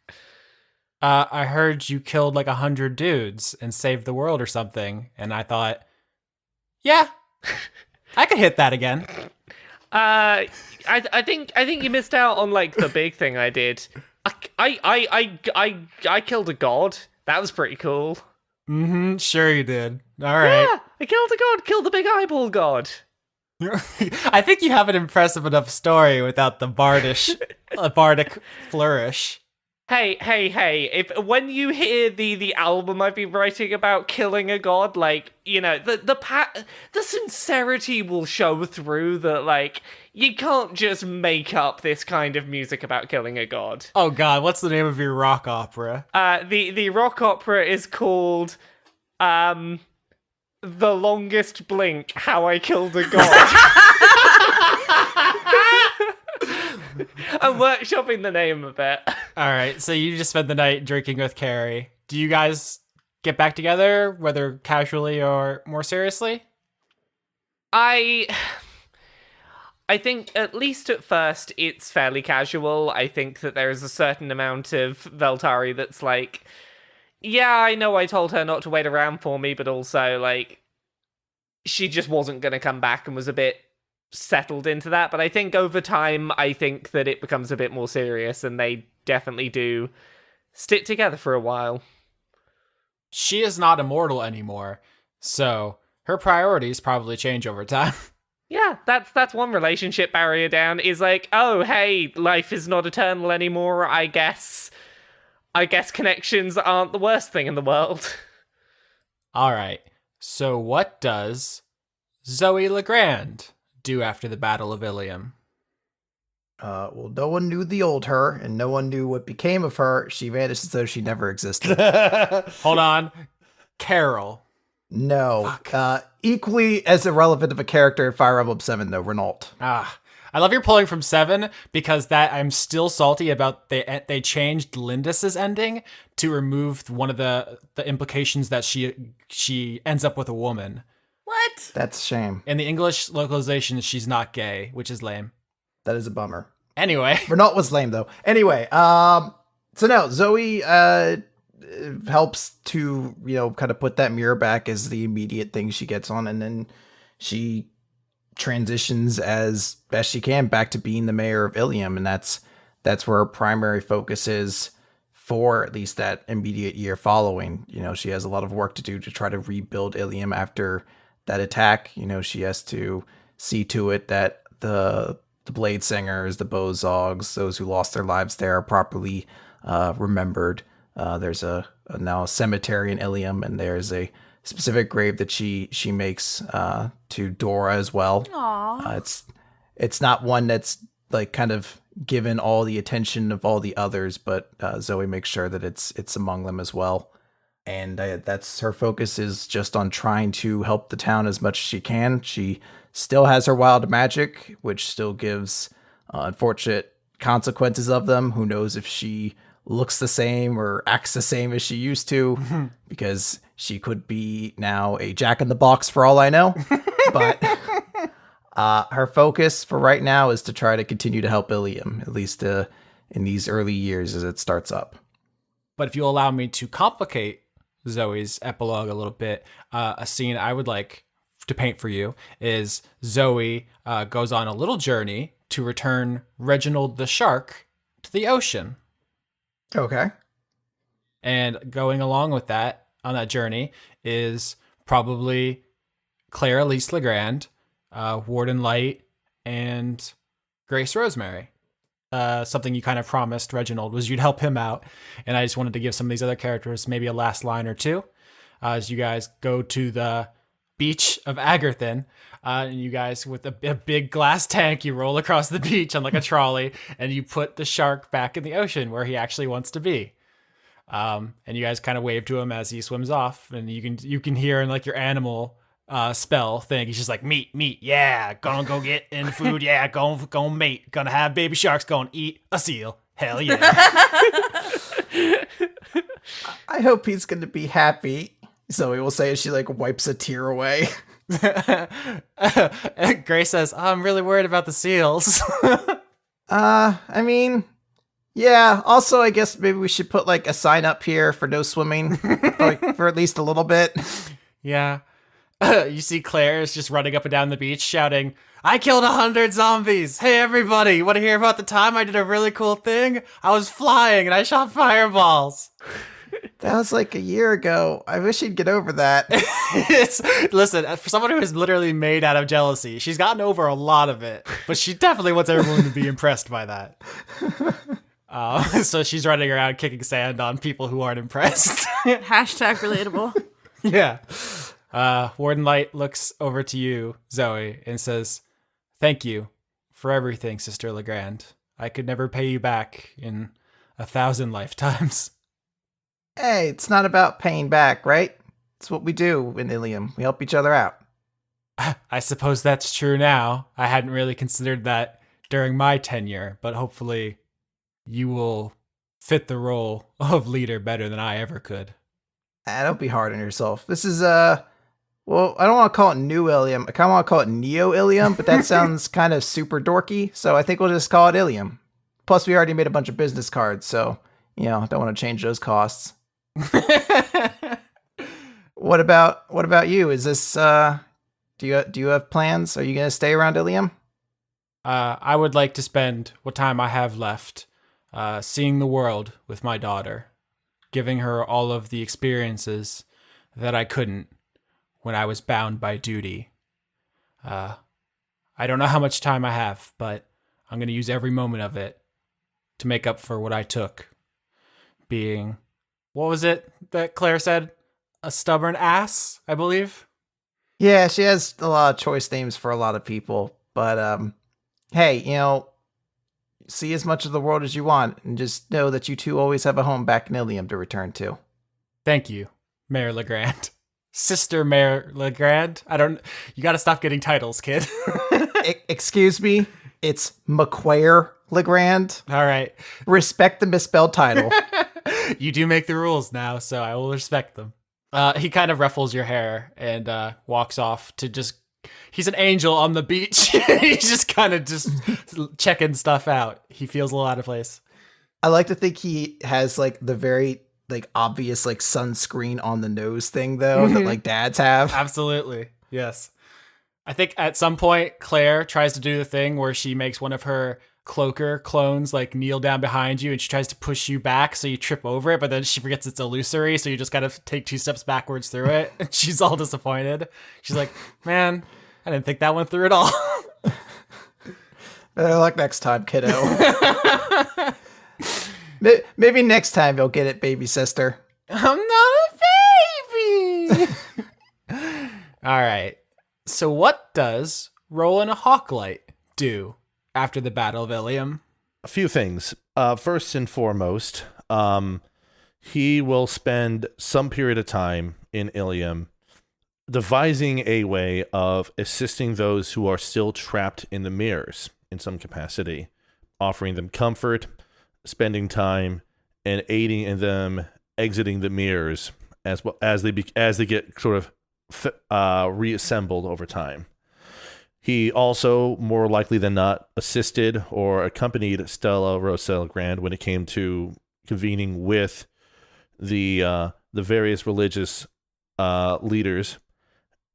I heard you killed like 100 dudes and saved the world or something, and I thought, yeah, I could hit that again. I think you missed out on like the big thing I did. I killed a god. That was pretty cool. Mm-hmm, sure you did. All right. Yeah, I killed a god. Killed the big eyeball god. I think you have an impressive enough story without the bardic flourish. Hey! If when you hear the album I've been writing about killing a god, like, you know, the sincerity will show through. That like you can't just make up this kind of music about killing a god. Oh God, what's the name of your rock opera? The rock opera is called The Longest Blink: How I Killed a God. I'm workshopping the name a bit. All right, so you just spent the night drinking with Carrie. Do you guys get back together, whether casually or more seriously? I think at least at first it's fairly casual. I think that there is a certain amount of Veltari that's like, yeah, I know I told her not to wait around for me, but also like she just wasn't going to come back and was a bit settled into that. But I think over time, I think that it becomes a bit more serious, and they definitely do stick together for a while. She is not immortal anymore, so her priorities probably change over time. Yeah, that's one relationship barrier down, is like, oh, hey, life is not eternal anymore. I guess connections aren't the worst thing in the world. All right, so what does Zoey Legrand do after the Battle of Ilium? Well, no one knew the old her, and no one knew what became of her. She vanished as though she never existed. Hold on. Carol. No. Equally as irrelevant of a character in Fire Emblem 7, though, Renault. I love you're pulling from 7 because that I'm still salty about they changed Lindis's ending to remove one of the implications that she ends up with a woman. What? That's a shame. In the English localization, she's not gay, which is lame. That is a bummer. Anyway. Renault was lame, though. Anyway, so no, Zoe helps to, kind of put that mirror back as the immediate thing she gets on, and then she transitions as best she can back to being the mayor of Ilium, and that's where her primary focus is for at least that immediate year following. She has a lot of work to do to try to rebuild Ilium after that attack. She has to see to it that the Blade Singers, the Bozogs, those who lost their lives there are properly remembered. There's now a cemetery in Ilium, and there's a specific grave that she makes to Dora as well. Aww. It's not one that's like kind of given all the attention of all the others, but Zoe makes sure that it's among them as well. And that's her focus, is just on trying to help the town as much as she can. She still has her wild magic, which still gives unfortunate consequences of them. Who knows if she looks the same or acts the same as she used to, because she could be now a jack-in-the-box for all I know. But her focus for right now is to try to continue to help Ilium, at least in these early years as it starts up. But if you allow me to complicate Zoe's epilogue a little bit, a scene I would like to paint for you is Zoe goes on a little journey to return Reginald the shark to the ocean. Okay. And going along with that, on that journey, is probably Claire Elise Legrand, Warden Light, and Grace Rosemary. Something you kind of promised Reginald was you'd help him out. And I just wanted to give some of these other characters maybe a last line or two as you guys go to the beach of Agarthan. And you guys, with a big glass tank, you roll across the beach on like a trolley, and you put the shark back in the ocean where he actually wants to be. And you guys kind of wave to him as he swims off, and you can hear in like your animal spell thing. He's just like, meat, yeah, gonna go get in the food, yeah, gonna mate, gonna have baby sharks, gonna eat a seal, hell yeah. I hope he's gonna be happy. Zoe will say as she like wipes a tear away. Gray says, I'm really worried about the seals. I mean, yeah. Also, I guess maybe we should put like a sign up here for no swimming, like, for at least a little bit. Yeah. You see Claire is just running up and down the beach shouting, I killed 100 zombies. Hey, everybody, you want to hear about the time I did a really cool thing? I was flying and I shot fireballs. That was like a year ago. I wish he'd get over that. Listen, for someone who is literally made out of jealousy, she's gotten over a lot of it, but she definitely wants everyone to be impressed by that. So she's running around kicking sand on people who aren't impressed. Hashtag relatable. Yeah. Warden Light looks over to you, Zoe, and says, thank you for everything, Sister Legrand. I could never pay you back in 1,000 lifetimes. Hey, it's not about paying back, right? It's what we do in Ilium. We help each other out. I suppose that's true now. I hadn't really considered that during my tenure, but hopefully you will fit the role of leader better than I ever could. Don't be hard on yourself. This is, well, I don't want to call it New Ilium. I kind of want to call it Neo Ilium, but that sounds kind of super dorky, so I think we'll just call it Ilium. Plus, we already made a bunch of business cards, so, don't want to change those costs. What about you? Is this, do you have plans? Are you going to stay around Ilium? I would like to spend what time I have left seeing the world with my daughter, giving her all of the experiences that I couldn't when I was bound by duty. I don't know how much time I have, but I'm going to use every moment of it to make up for what I took. Being, what was it that Claire said? A stubborn ass, I believe? Yeah, she has a lot of choice names for a lot of people, but hey, see as much of the world as you want, and just know that you two always have a home back in Ilium to return to. Thank you, Mayor Legrand. Sister Mayor Legrand? You gotta stop getting titles, kid. Excuse me? It's McQuare Legrand. All right. Respect the misspelled title. You do make the rules now, so I will respect them. He kind of ruffles your hair and walks off to just... He's an angel on the beach. He's just kind of just checking stuff out. He feels a little out of place. I like to think he has like the very like obvious like sunscreen on the nose thing though that like dads have. Absolutely. Yes. I think at some point Claire tries to do the thing where she makes one of her cloaker clones like kneel down behind you and she tries to push you back so you trip over it, but then she forgets it's illusory, so you just kind of take 2 steps backwards through it. And she's all disappointed. She's like, man, I didn't think that went through at all. Better luck next time, kiddo. Maybe next time you'll get it, baby sister. I'm not a baby. All right. So what does Rolen Hawklight do after the Battle of Ilium? A few things. First and foremost, he will spend some period of time in Ilium devising a way of assisting those who are still trapped in the mirrors in some capacity, offering them comfort, spending time, and aiding in them exiting the mirrors as well as they get sort of reassembled over time. He also, more likely than not, assisted or accompanied Stella Rosa Legrand when it came to convening with the various religious leaders,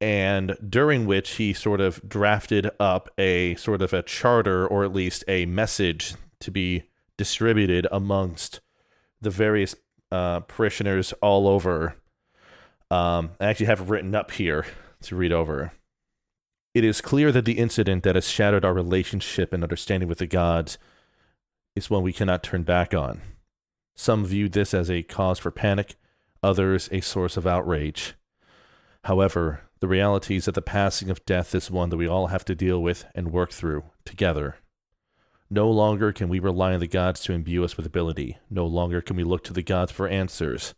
and during which he sort of drafted up a sort of a charter, or at least a message to be distributed amongst the various parishioners all over. I actually have it written up here to read over. It is clear that the incident that has shattered our relationship and understanding with the gods is one we cannot turn back on. Some viewed this as a cause for panic, others a source of outrage. However, the reality is that the passing of death is one that we all have to deal with and work through together. No longer can we rely on the gods to imbue us with ability. No longer can we look to the gods for answers.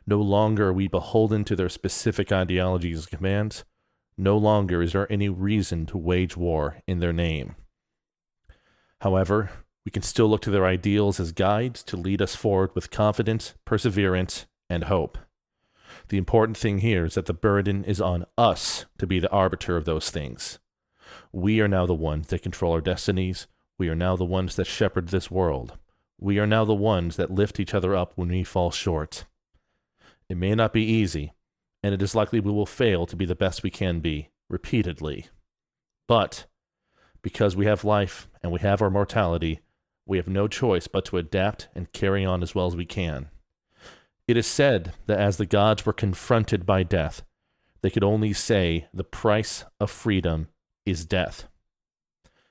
No longer are we beholden to their specific ideologies and commands. No longer is there any reason to wage war in their name. However, we can still look to their ideals as guides to lead us forward with confidence, perseverance, and hope. The important thing here is that the burden is on us to be the arbiter of those things. We are now the ones that control our destinies. We are now the ones that shepherd this world. We are now the ones that lift each other up when we fall short. It may not be easy, and it is likely we will fail to be the best we can be, repeatedly. But, because we have life and we have our mortality, we have no choice but to adapt and carry on as well as we can. It is said that as the gods were confronted by death, they could only say the price of freedom is death.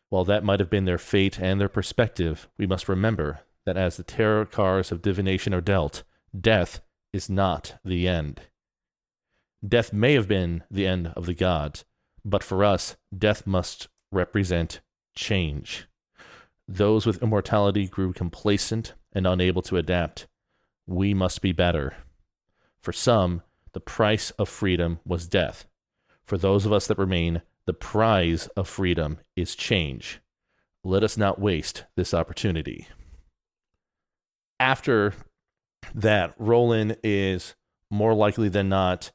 While that might have been their fate and their perspective, we must remember that as the tarot cards of divination are dealt, death is not the end. Death may have been the end of the gods, but for us, death must represent change. Those with immortality grew complacent and unable to adapt. We must be better. For some, the price of freedom was death. For those of us that remain, the prize of freedom is change. Let us not waste this opportunity. After that, Rolen is more likely than not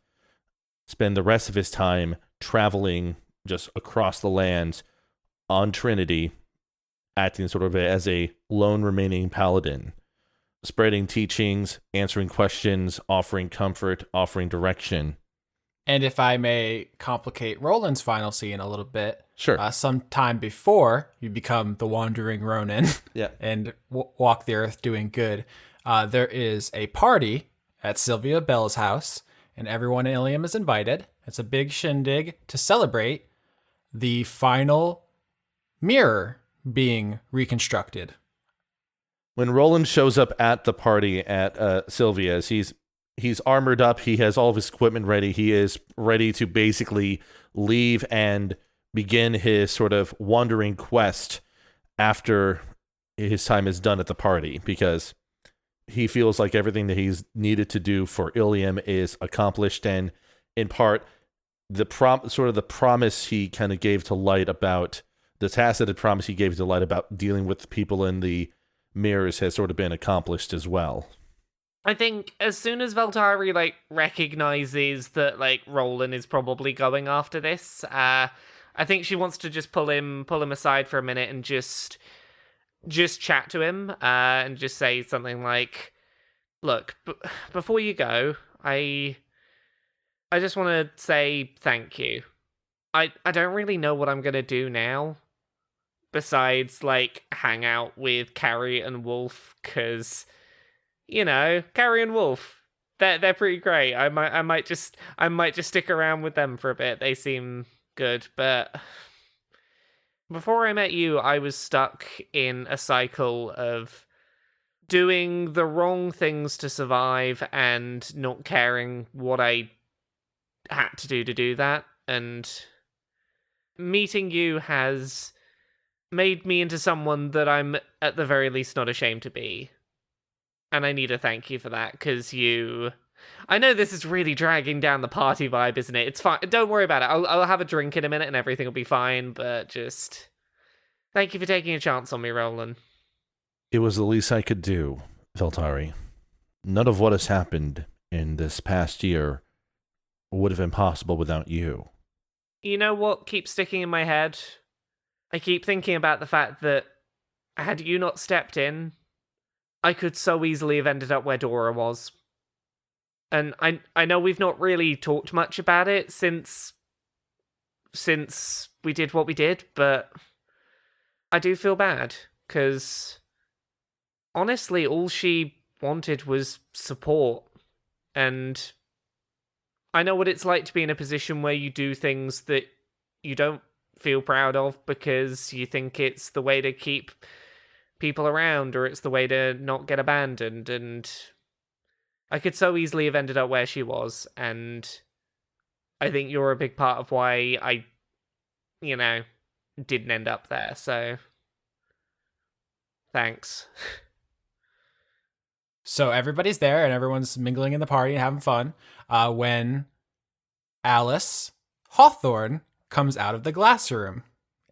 spend the rest of his time traveling just across the lands on Trinity, acting sort of as a lone remaining paladin, spreading teachings, answering questions, offering comfort, offering direction. And if I may complicate Roland's final scene a little bit, Sure. Sometime before you become the Wandering Ronin Yeah. and walk the earth doing good, there is a party at Sylvia Bell's house, and everyone in Ilium is invited. It's a big shindig to celebrate the final mirror being reconstructed. When Roland shows up at the party at Sylvia's, he's armored up. He has all of his equipment ready. He is ready to basically leave and begin his sort of wandering quest after his time is done at the party, because he feels like everything that he's needed to do for Ilium is accomplished, and in part, the promise he kind of gave to Light about the tacit promise he gave to Light about dealing with the people in the mirrors has sort of been accomplished as well. I think as soon as Veltari recognizes that Rolen is probably going after this, I think she wants to just pull him aside for a minute and just chat to him and just say something like, "Look, before you go, I just want to say thank you. I don't really know what I'm gonna do now, besides hang out with Carrie and Wolf, because Carrie and Wolf, they're pretty great. I might just stick around with them for a bit. They seem good, but before I met you, I was stuck in a cycle of doing the wrong things to survive and not caring what I had to do that, and meeting you has made me into someone that I'm at the very least not ashamed to be. And I need to thank you for that, because I know this is really dragging down the party vibe, isn't it? It's fine. Don't worry about it. I'll have a drink in a minute and everything will be fine, but just thank you for taking a chance on me, Roland. It was the least I could do, Veltari. None of what has happened in this past year would have been possible without you. You know what keeps sticking in my head? I keep thinking about the fact that had you not stepped in, I could so easily have ended up where Dora was. And I know we've not really talked much about it since we did what we did, but I do feel bad, because honestly, all she wanted was support. And I know what it's like to be in a position where you do things that you don't feel proud of because you think it's the way to keep people around, or it's the way to not get abandoned, and I could so easily have ended up where she was, and I think you're a big part of why I, didn't end up there, so thanks. So everybody's there and everyone's mingling in the party and having fun when Alice Hawthorne comes out of the glass room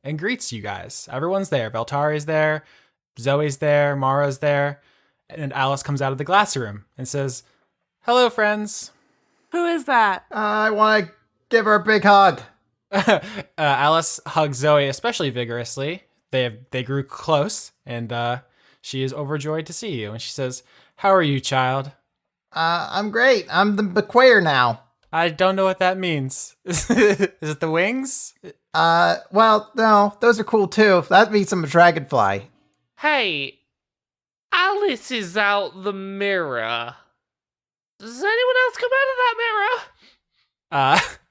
and greets you guys. Everyone's there. Veltari's there, Zoe's there, Mara's there, and Alice comes out of the glass room and says, "Hello, friends." Who is that? I want to give her a big hug. Alice hugs Zoey especially vigorously. They grew close, and she is overjoyed to see you. And she says, "How are you, child?" I'm great. I'm the bequayer now. I don't know what that means. Is it the wings? Well, no, those are cool too. That means I'm a dragonfly. Hey, Alice is out the mirror. Does anyone else come out of that mirror?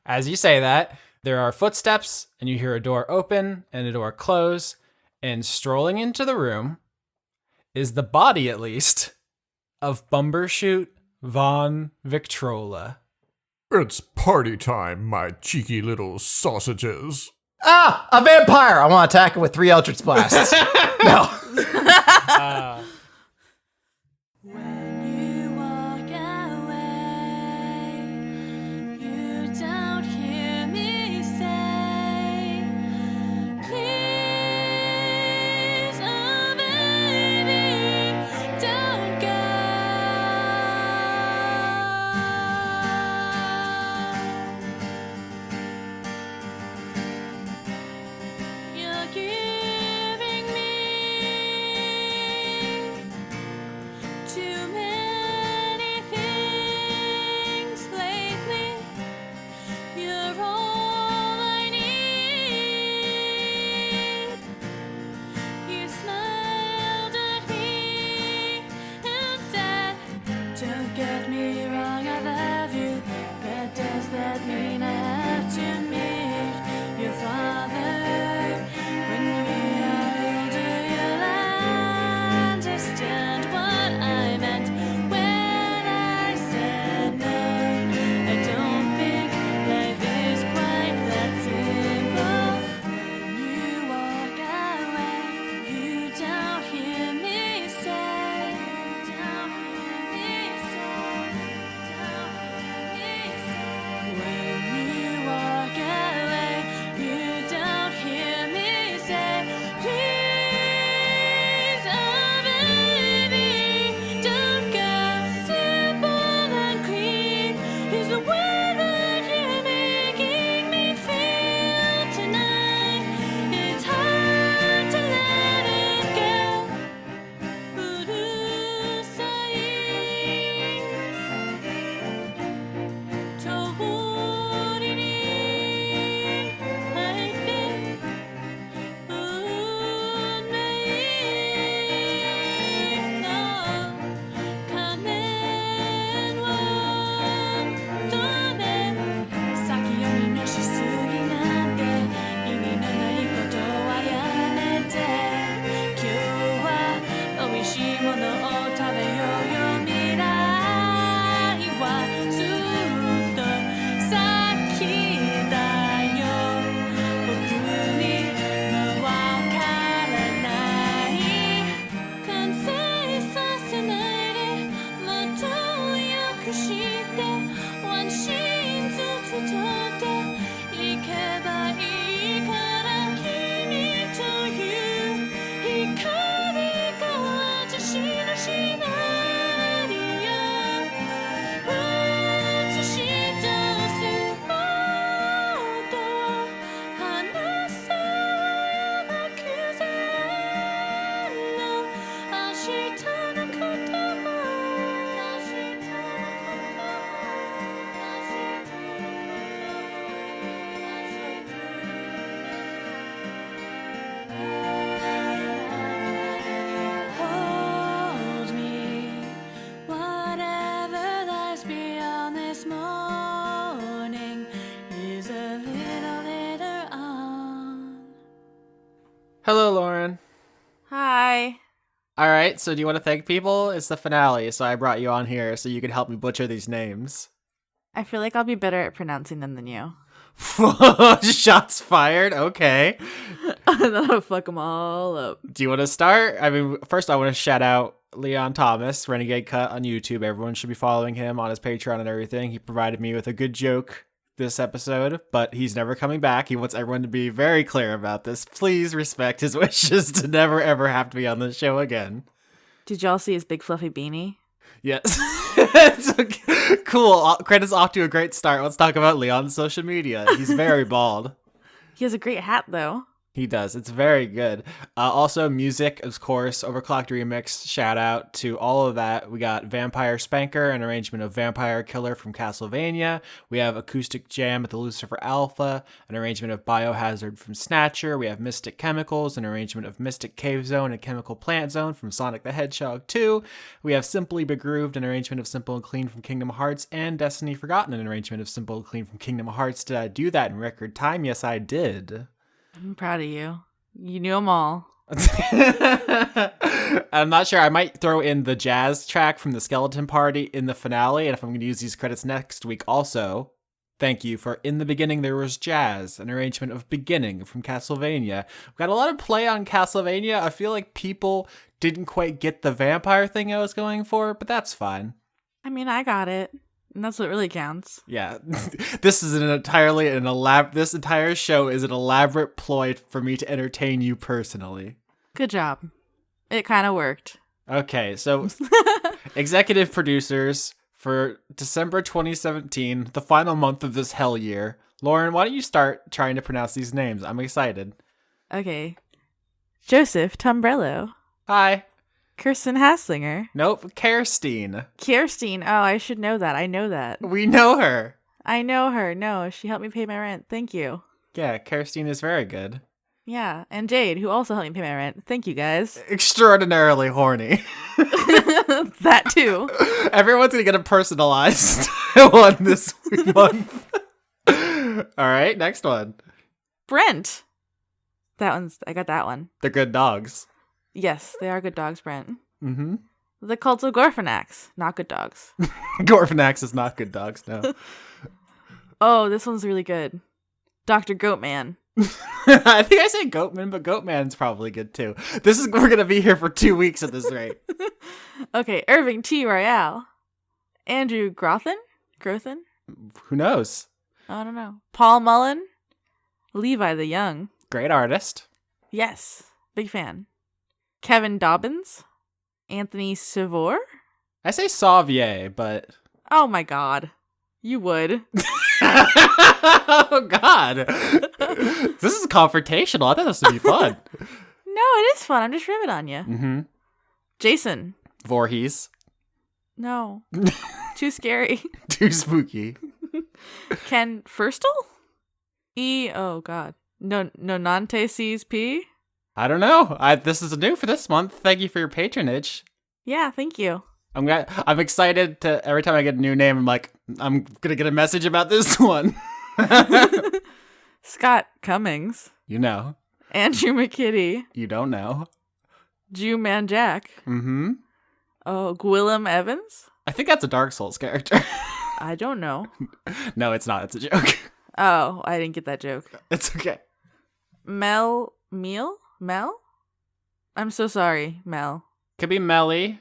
As you say that, there are footsteps, and you hear a door open and a door close, and strolling into the room is the body, at least, of Bumbershoot von Victrola. It's party time, my cheeky little sausages. Ah, a vampire! I want to attack it with 3 Eldritch Blasts. No. When you walk away, you don't hear me say, please, oh baby, don't go. You're giving me too many things lately. You're all I need. You smiled at me and said, don't get me wrong, I love you. But does that mean I have to meet your father? When we are older, you'll understand what I meant when I said no. I don't think life is quite that simple. When you walk away, you don't hear me say, don't hear me say, don't hear me say. When you walk away, you don't hear me say, please, oh baby, don't go. Simple and clean is the way that you're making me feel tonight. It's hard to let it go. 우르사이 저울이니 할때 운명이 너 가면 원도네先読みのしすぎなんて意味のないことはやめて今日は美味しいものを食べようよ未来はずっと先だよ僕にもわからない完成させないでもっと良くしてワンシーンずつ撮っていけばいいから君という光が私のシナリオ映し出すもっと話そうよ漠然の明日のことも明日のこともHold me, whatever lies beyond this morning is a little later on. Hello, Lauren. Hi. All right, so do you want to thank people? It's the finale, so I brought you on here so you can help me butcher these names. I feel like I'll be better at pronouncing them than you. Shots fired. Okay. And then I'll fuck them all up. Do you want to start? I mean, first I want to shout out Leon Thomas, Renegade Cut on YouTube. Everyone should be following him on his Patreon and everything. He provided me with a good joke this episode, but he's never coming back. He wants everyone to be very clear about this. Please respect his wishes to never ever have to be on the show again. Did y'all see his big fluffy beanie? Yes. It's okay. Cool. Credits off to a great start. Let's talk about Leon's social media. He's very bald. He has a great hat, though. He does. It's very good. Also, music, of course, Overclocked Remix. Shout out to all of that. We got Vampire Spanker, an arrangement of Vampire Killer from Castlevania. We have Acoustic Jam at the Lucifer Alpha, an arrangement of Biohazard from Snatcher. We have Mystic Chemicals, an arrangement of Mystic Cave Zone and Chemical Plant Zone from Sonic the Hedgehog 2. We have Simply Begrooved, an arrangement of Simple and Clean from Kingdom Hearts, and Destiny Forgotten, an arrangement of Simple and Clean from Kingdom Hearts. Did I do that in record time? Yes, I did. I'm proud of you. You knew them all. I'm not sure. I might throw in the jazz track from the Skeleton Party in the finale, and if I'm going to use these credits next week also, thank you for In the Beginning There Was Jazz, an arrangement of Beginning from Castlevania. We've got a lot of play on Castlevania. I feel like people didn't quite get the vampire thing I was going for, but that's fine. I mean, I got it. And that's what really counts. Yeah. This is this entire show is an elaborate ploy for me to entertain you personally. Good job. It kind of worked. Okay, so executive producers for December 2017, the final month of this hell year. Lauren, why don't you start trying to pronounce these names? I'm excited. Okay. Joseph Tombrello. Hi. Kirsten Hasslinger. Nope, Kirstine. Kirstine. Oh, I should know that. I know that. We know her. I know her. No, she helped me pay my rent. Thank you. Yeah, Kirstine is very good. Yeah, and Jade, who also helped me pay my rent. Thank you, guys. Extraordinarily horny. That too. Everyone's gonna get a personalized one this month. All right, next one. Brent. I got that one. They're good dogs. Yes, they are good dogs, Brent. Mm-hmm. The Cult of Gorfanax. Not good dogs. Gorfanax is not good dogs, no. Oh, this one's really good. Dr. Goatman. I think I say Goatman, but Goatman's probably good too. We're gonna be here for 2 weeks at this rate. Okay, Irving T. Royale. Andrew Grothin? Who knows? I don't know. Paul Mullen. Levi the Young. Great artist. Yes, big fan. Kevin Dobbins. Anthony Savor. I say Sauvier, but... Oh my god. You would. Oh god. This is confrontational. I thought this would be fun. No, it is fun. I'm just ribbing on you. Mm-hmm. Jason. Voorhees. No. Too scary. Too spooky. Ken Firstel? Oh god. No, Nante sees P? I don't know. This is new for this month. Thank you for your patronage. Yeah, thank you. I'm excited to every time I get a new name. I'm like, I'm gonna get a message about this one. Scott Cummings. You know. Andrew McKitty. You don't know. Jew Man Jack. Mm-hmm. Oh, Gwillem Evans. I think that's a Dark Souls character. I don't know. No, it's not. It's a joke. Oh, I didn't get that joke. It's okay. Mel? I'm so sorry, Mel. Could be Melly.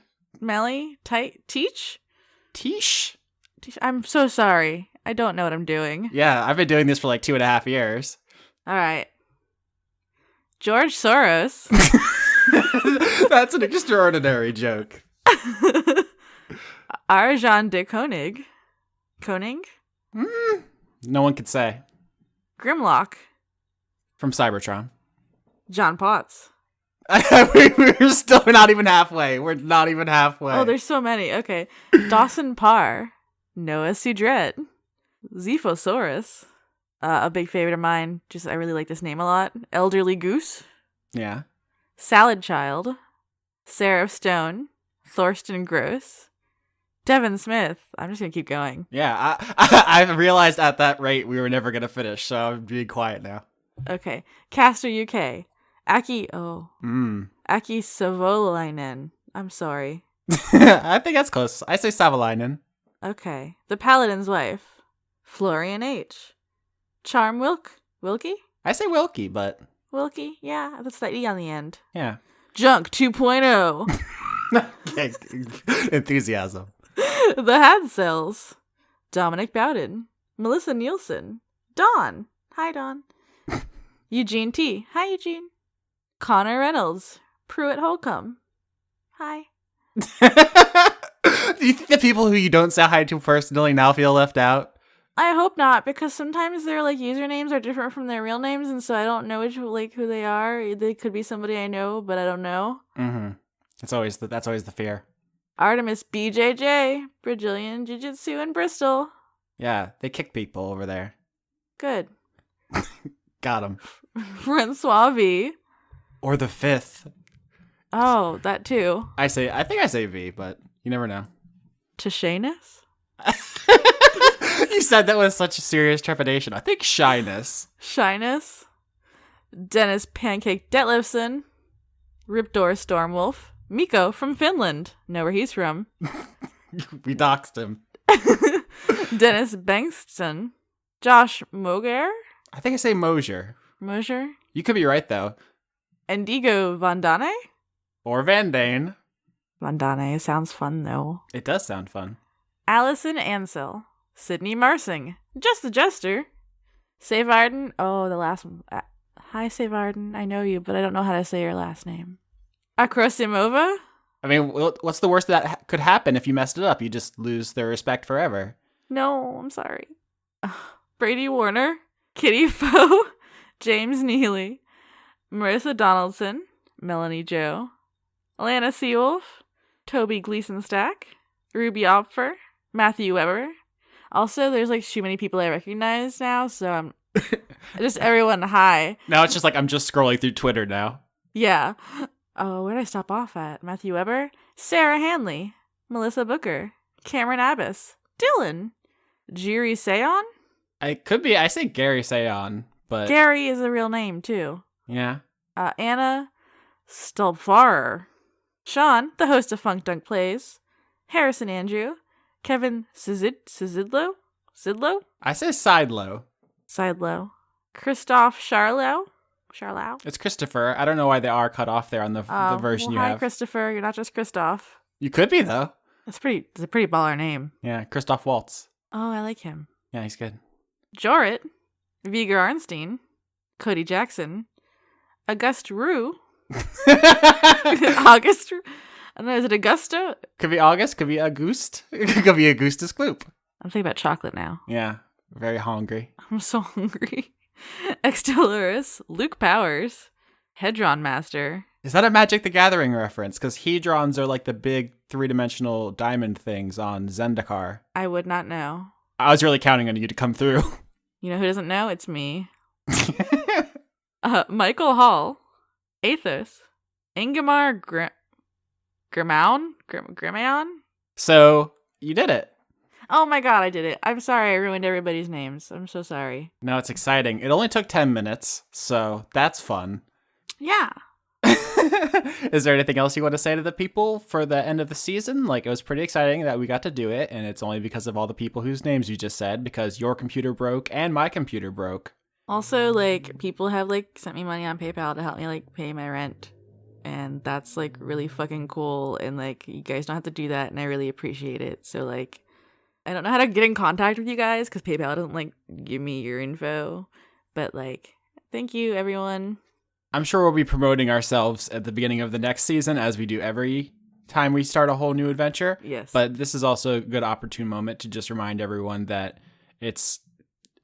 Teach? Tish? I'm so sorry. I don't know what I'm doing. Yeah, I've been doing this for like 2.5 years. All right. George Soros. That's an extraordinary joke. Arjan de Koning. No one could say. Grimlock. From Cybertron. John Potts. We're still not even halfway. We're not even halfway. Oh, there's so many. Okay. Dawson Parr. Noah Sudret. Xephosaurus. A big favorite of mine. I really like this name a lot. Elderly Goose. Yeah. Salad Child. Seraph Stone. Thorsten Gross. Devin Smith. I'm just going to keep going. Yeah, I realized at that rate we were never going to finish, so I'm being quiet now. Okay. Caster UK. Aki Savolainen. I'm sorry. I think that's close. I say Savolainen. Okay. The Paladin's Wife. Florian H. Charm Wilkie? I say Wilkie, but... Wilkie? Yeah, that's that E on the end. Yeah. Junk 2.0. Okay. Enthusiasm. The Hadsells. Dominic Bowden. Melissa Nielsen. Dawn. Hi, Dawn. Eugene T. Hi, Eugene. Connor Reynolds. Pruitt Holcomb. Hi. Do you think the people who you don't say hi to personally now feel left out? I hope not, because sometimes their like usernames are different from their real names, and so I don't know who they are. They could be somebody I know, but I don't know. Mm-hmm. That's always the fear. Artemis BJJ, Brazilian Jiu-Jitsu in Bristol. Yeah, they kick people over there. Good. Got him. Francois V. Or the fifth. Oh, that too. I think I say V, but you never know. Tashanus? You said that with such a serious trepidation. I think shyness. Shyness. Dennis Pancake Detlefson. Riptor Stormwolf. Miko from Finland. Know where he's from. We doxed him. Dennis Bengtsson. Josh Moger? I think I say Mosier. Mosier? You could be right, though. Indigo Vandane? Or Van Dane. Vandane sounds fun, though. It does sound fun. Allison Ansell. Sydney Marsing. Just the Jester. Save Arden. Oh, the last one. Hi, Save Arden. I know you, but I don't know how to say your last name. Akrosimova? I mean, what's the worst that could happen if you messed it up? You just lose their respect forever. No, I'm sorry. Brady Warner. Kitty Foe. James Neely. Marissa Donaldson. Melanie Joe. Alana Seawolf. Toby Gleason Stack. Ruby Opfer. Matthew Weber. Also, there's like too many people I recognize now, so I'm just everyone hi. Now it's just like I'm just scrolling through Twitter now. Yeah. Oh, where did I stop off at? Matthew Weber? Sarah Hanley. Melissa Booker. Cameron Abbas. Dylan. Jiri Seon? I could be. I say Gary Seon, but Gary is a real name, too. Yeah. Anna Stolfarer. Sean, the host of Funk Dunk Plays. Harrison Andrew. Kevin Sidlow? I say Sidelow. Sidelow. Christoph Charlow? It's Christopher. I don't know why they are cut off there on the version you hi, have. Christopher. You're not just Christoph. You could be, though. It's a pretty baller name. Yeah, Christoph Waltz. Oh, I like him. Yeah, he's good. Jorrit. Viger Arnstein. Cody Jackson. Auguste Rue. August Rue. I don't know, is it Augusta? Could be August, could be Auguste. Could be Augustus Gloop. I'm thinking about chocolate now. Yeah, very hungry. I'm so hungry. Exteluris. Luke Powers. Hedron Master. Is that a Magic the Gathering reference? Because Hedrons are like the big three-dimensional diamond things on Zendikar. I would not know. I was really counting on you to come through. You know who doesn't know? It's me. Michael Hall. Athos. Ingemar Grimaon? So, you did it. Oh my god, I did it. I'm sorry I ruined everybody's names. I'm so sorry. No, it's exciting. It only took 10 minutes, so that's fun. Yeah. Is there anything else you want to say to the people for the end of the season? Like, it was pretty exciting that we got to do it, and it's only because of all the people whose names you just said, because your computer broke and my computer broke. Also, like, people have, like, sent me money on PayPal to help me, like, pay my rent. And that's, like, really fucking cool. And, like, you guys don't have to do that, and I really appreciate it. So, like, I don't know how to get in contact with you guys, because PayPal doesn't, like, give me your info. But, like, thank you, everyone. I'm sure we'll be promoting ourselves at the beginning of the next season, as we do every time we start a whole new adventure. Yes. But this is also a good opportune moment to just remind everyone that it's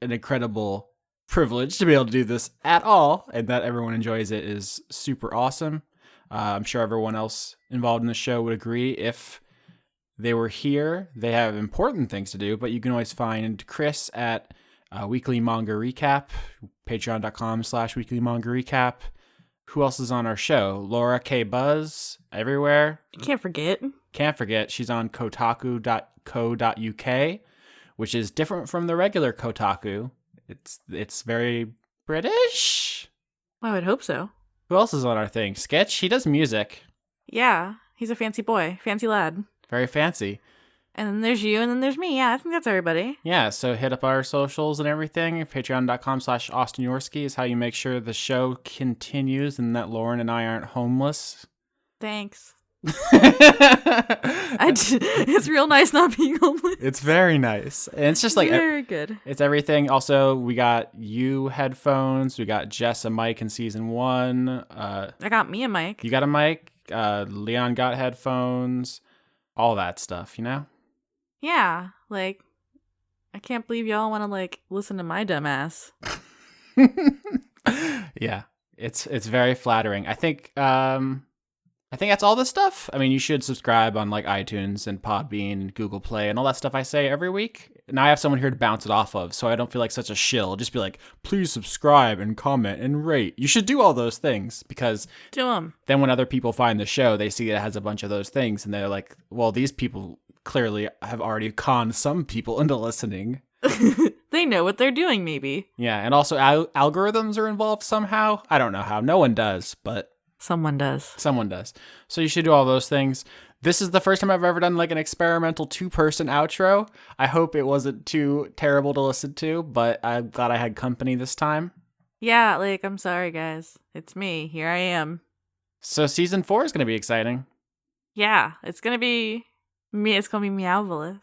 an incredible privilege to be able to do this at all, and that everyone enjoys it is super awesome. I'm sure everyone else involved in the show would agree. If they were here, they have important things to do, but you can always find Chris at Weekly Manga Recap, patreon.com/Weekly Manga Recap. Who else is on our show? Laura K. Buzz, everywhere. Can't forget. She's on kotaku.co.uk, which is different from the regular Kotaku. It's very British. I would hope so. Who else is on our thing? Sketch? He does music. Yeah, he's a fancy boy. Fancy lad. Very fancy. And then there's you, and then there's me. Yeah, I think that's everybody. Yeah, so hit up our socials and everything. Patreon.com/Austin Yorsky is how you make sure the show continues and that Lauren and I aren't homeless. Thanks. It's real nice not being homeless. It's very nice. And it's just like very good. It's everything. Also, we got you headphones. We got Jess a mic in season 1. I got me a mic. You got a mic. Leon got headphones. all that stuff, you know? Yeah, like, I can't believe y'all want to, like, listen to my dumbass. Yeah, it's very flattering. I think that's all the stuff. I mean, you should subscribe on like iTunes and Podbean and Google Play and all that stuff I say every week. Now I have someone here to bounce it off of, so I don't feel like such a shill. Just be like, please subscribe and comment and rate. You should do all those things because Do 'em. then when other people find the show, they see it has a bunch of those things and they're like, well, these people clearly have already conned some people into listening. They know what they're doing, maybe. Yeah, and also algorithms are involved somehow. I don't know how. No one does, but Someone does. someone does. So you should do all those things. This is the first time I've ever done like an experimental 2-person outro. I hope it wasn't too terrible to listen to, but I'm glad I had company this time. Yeah, like, I'm sorry, guys. It's me. Here I am. So season 4 is going to be exciting. Yeah, it's gonna be me. It's gonna be Meowvelous.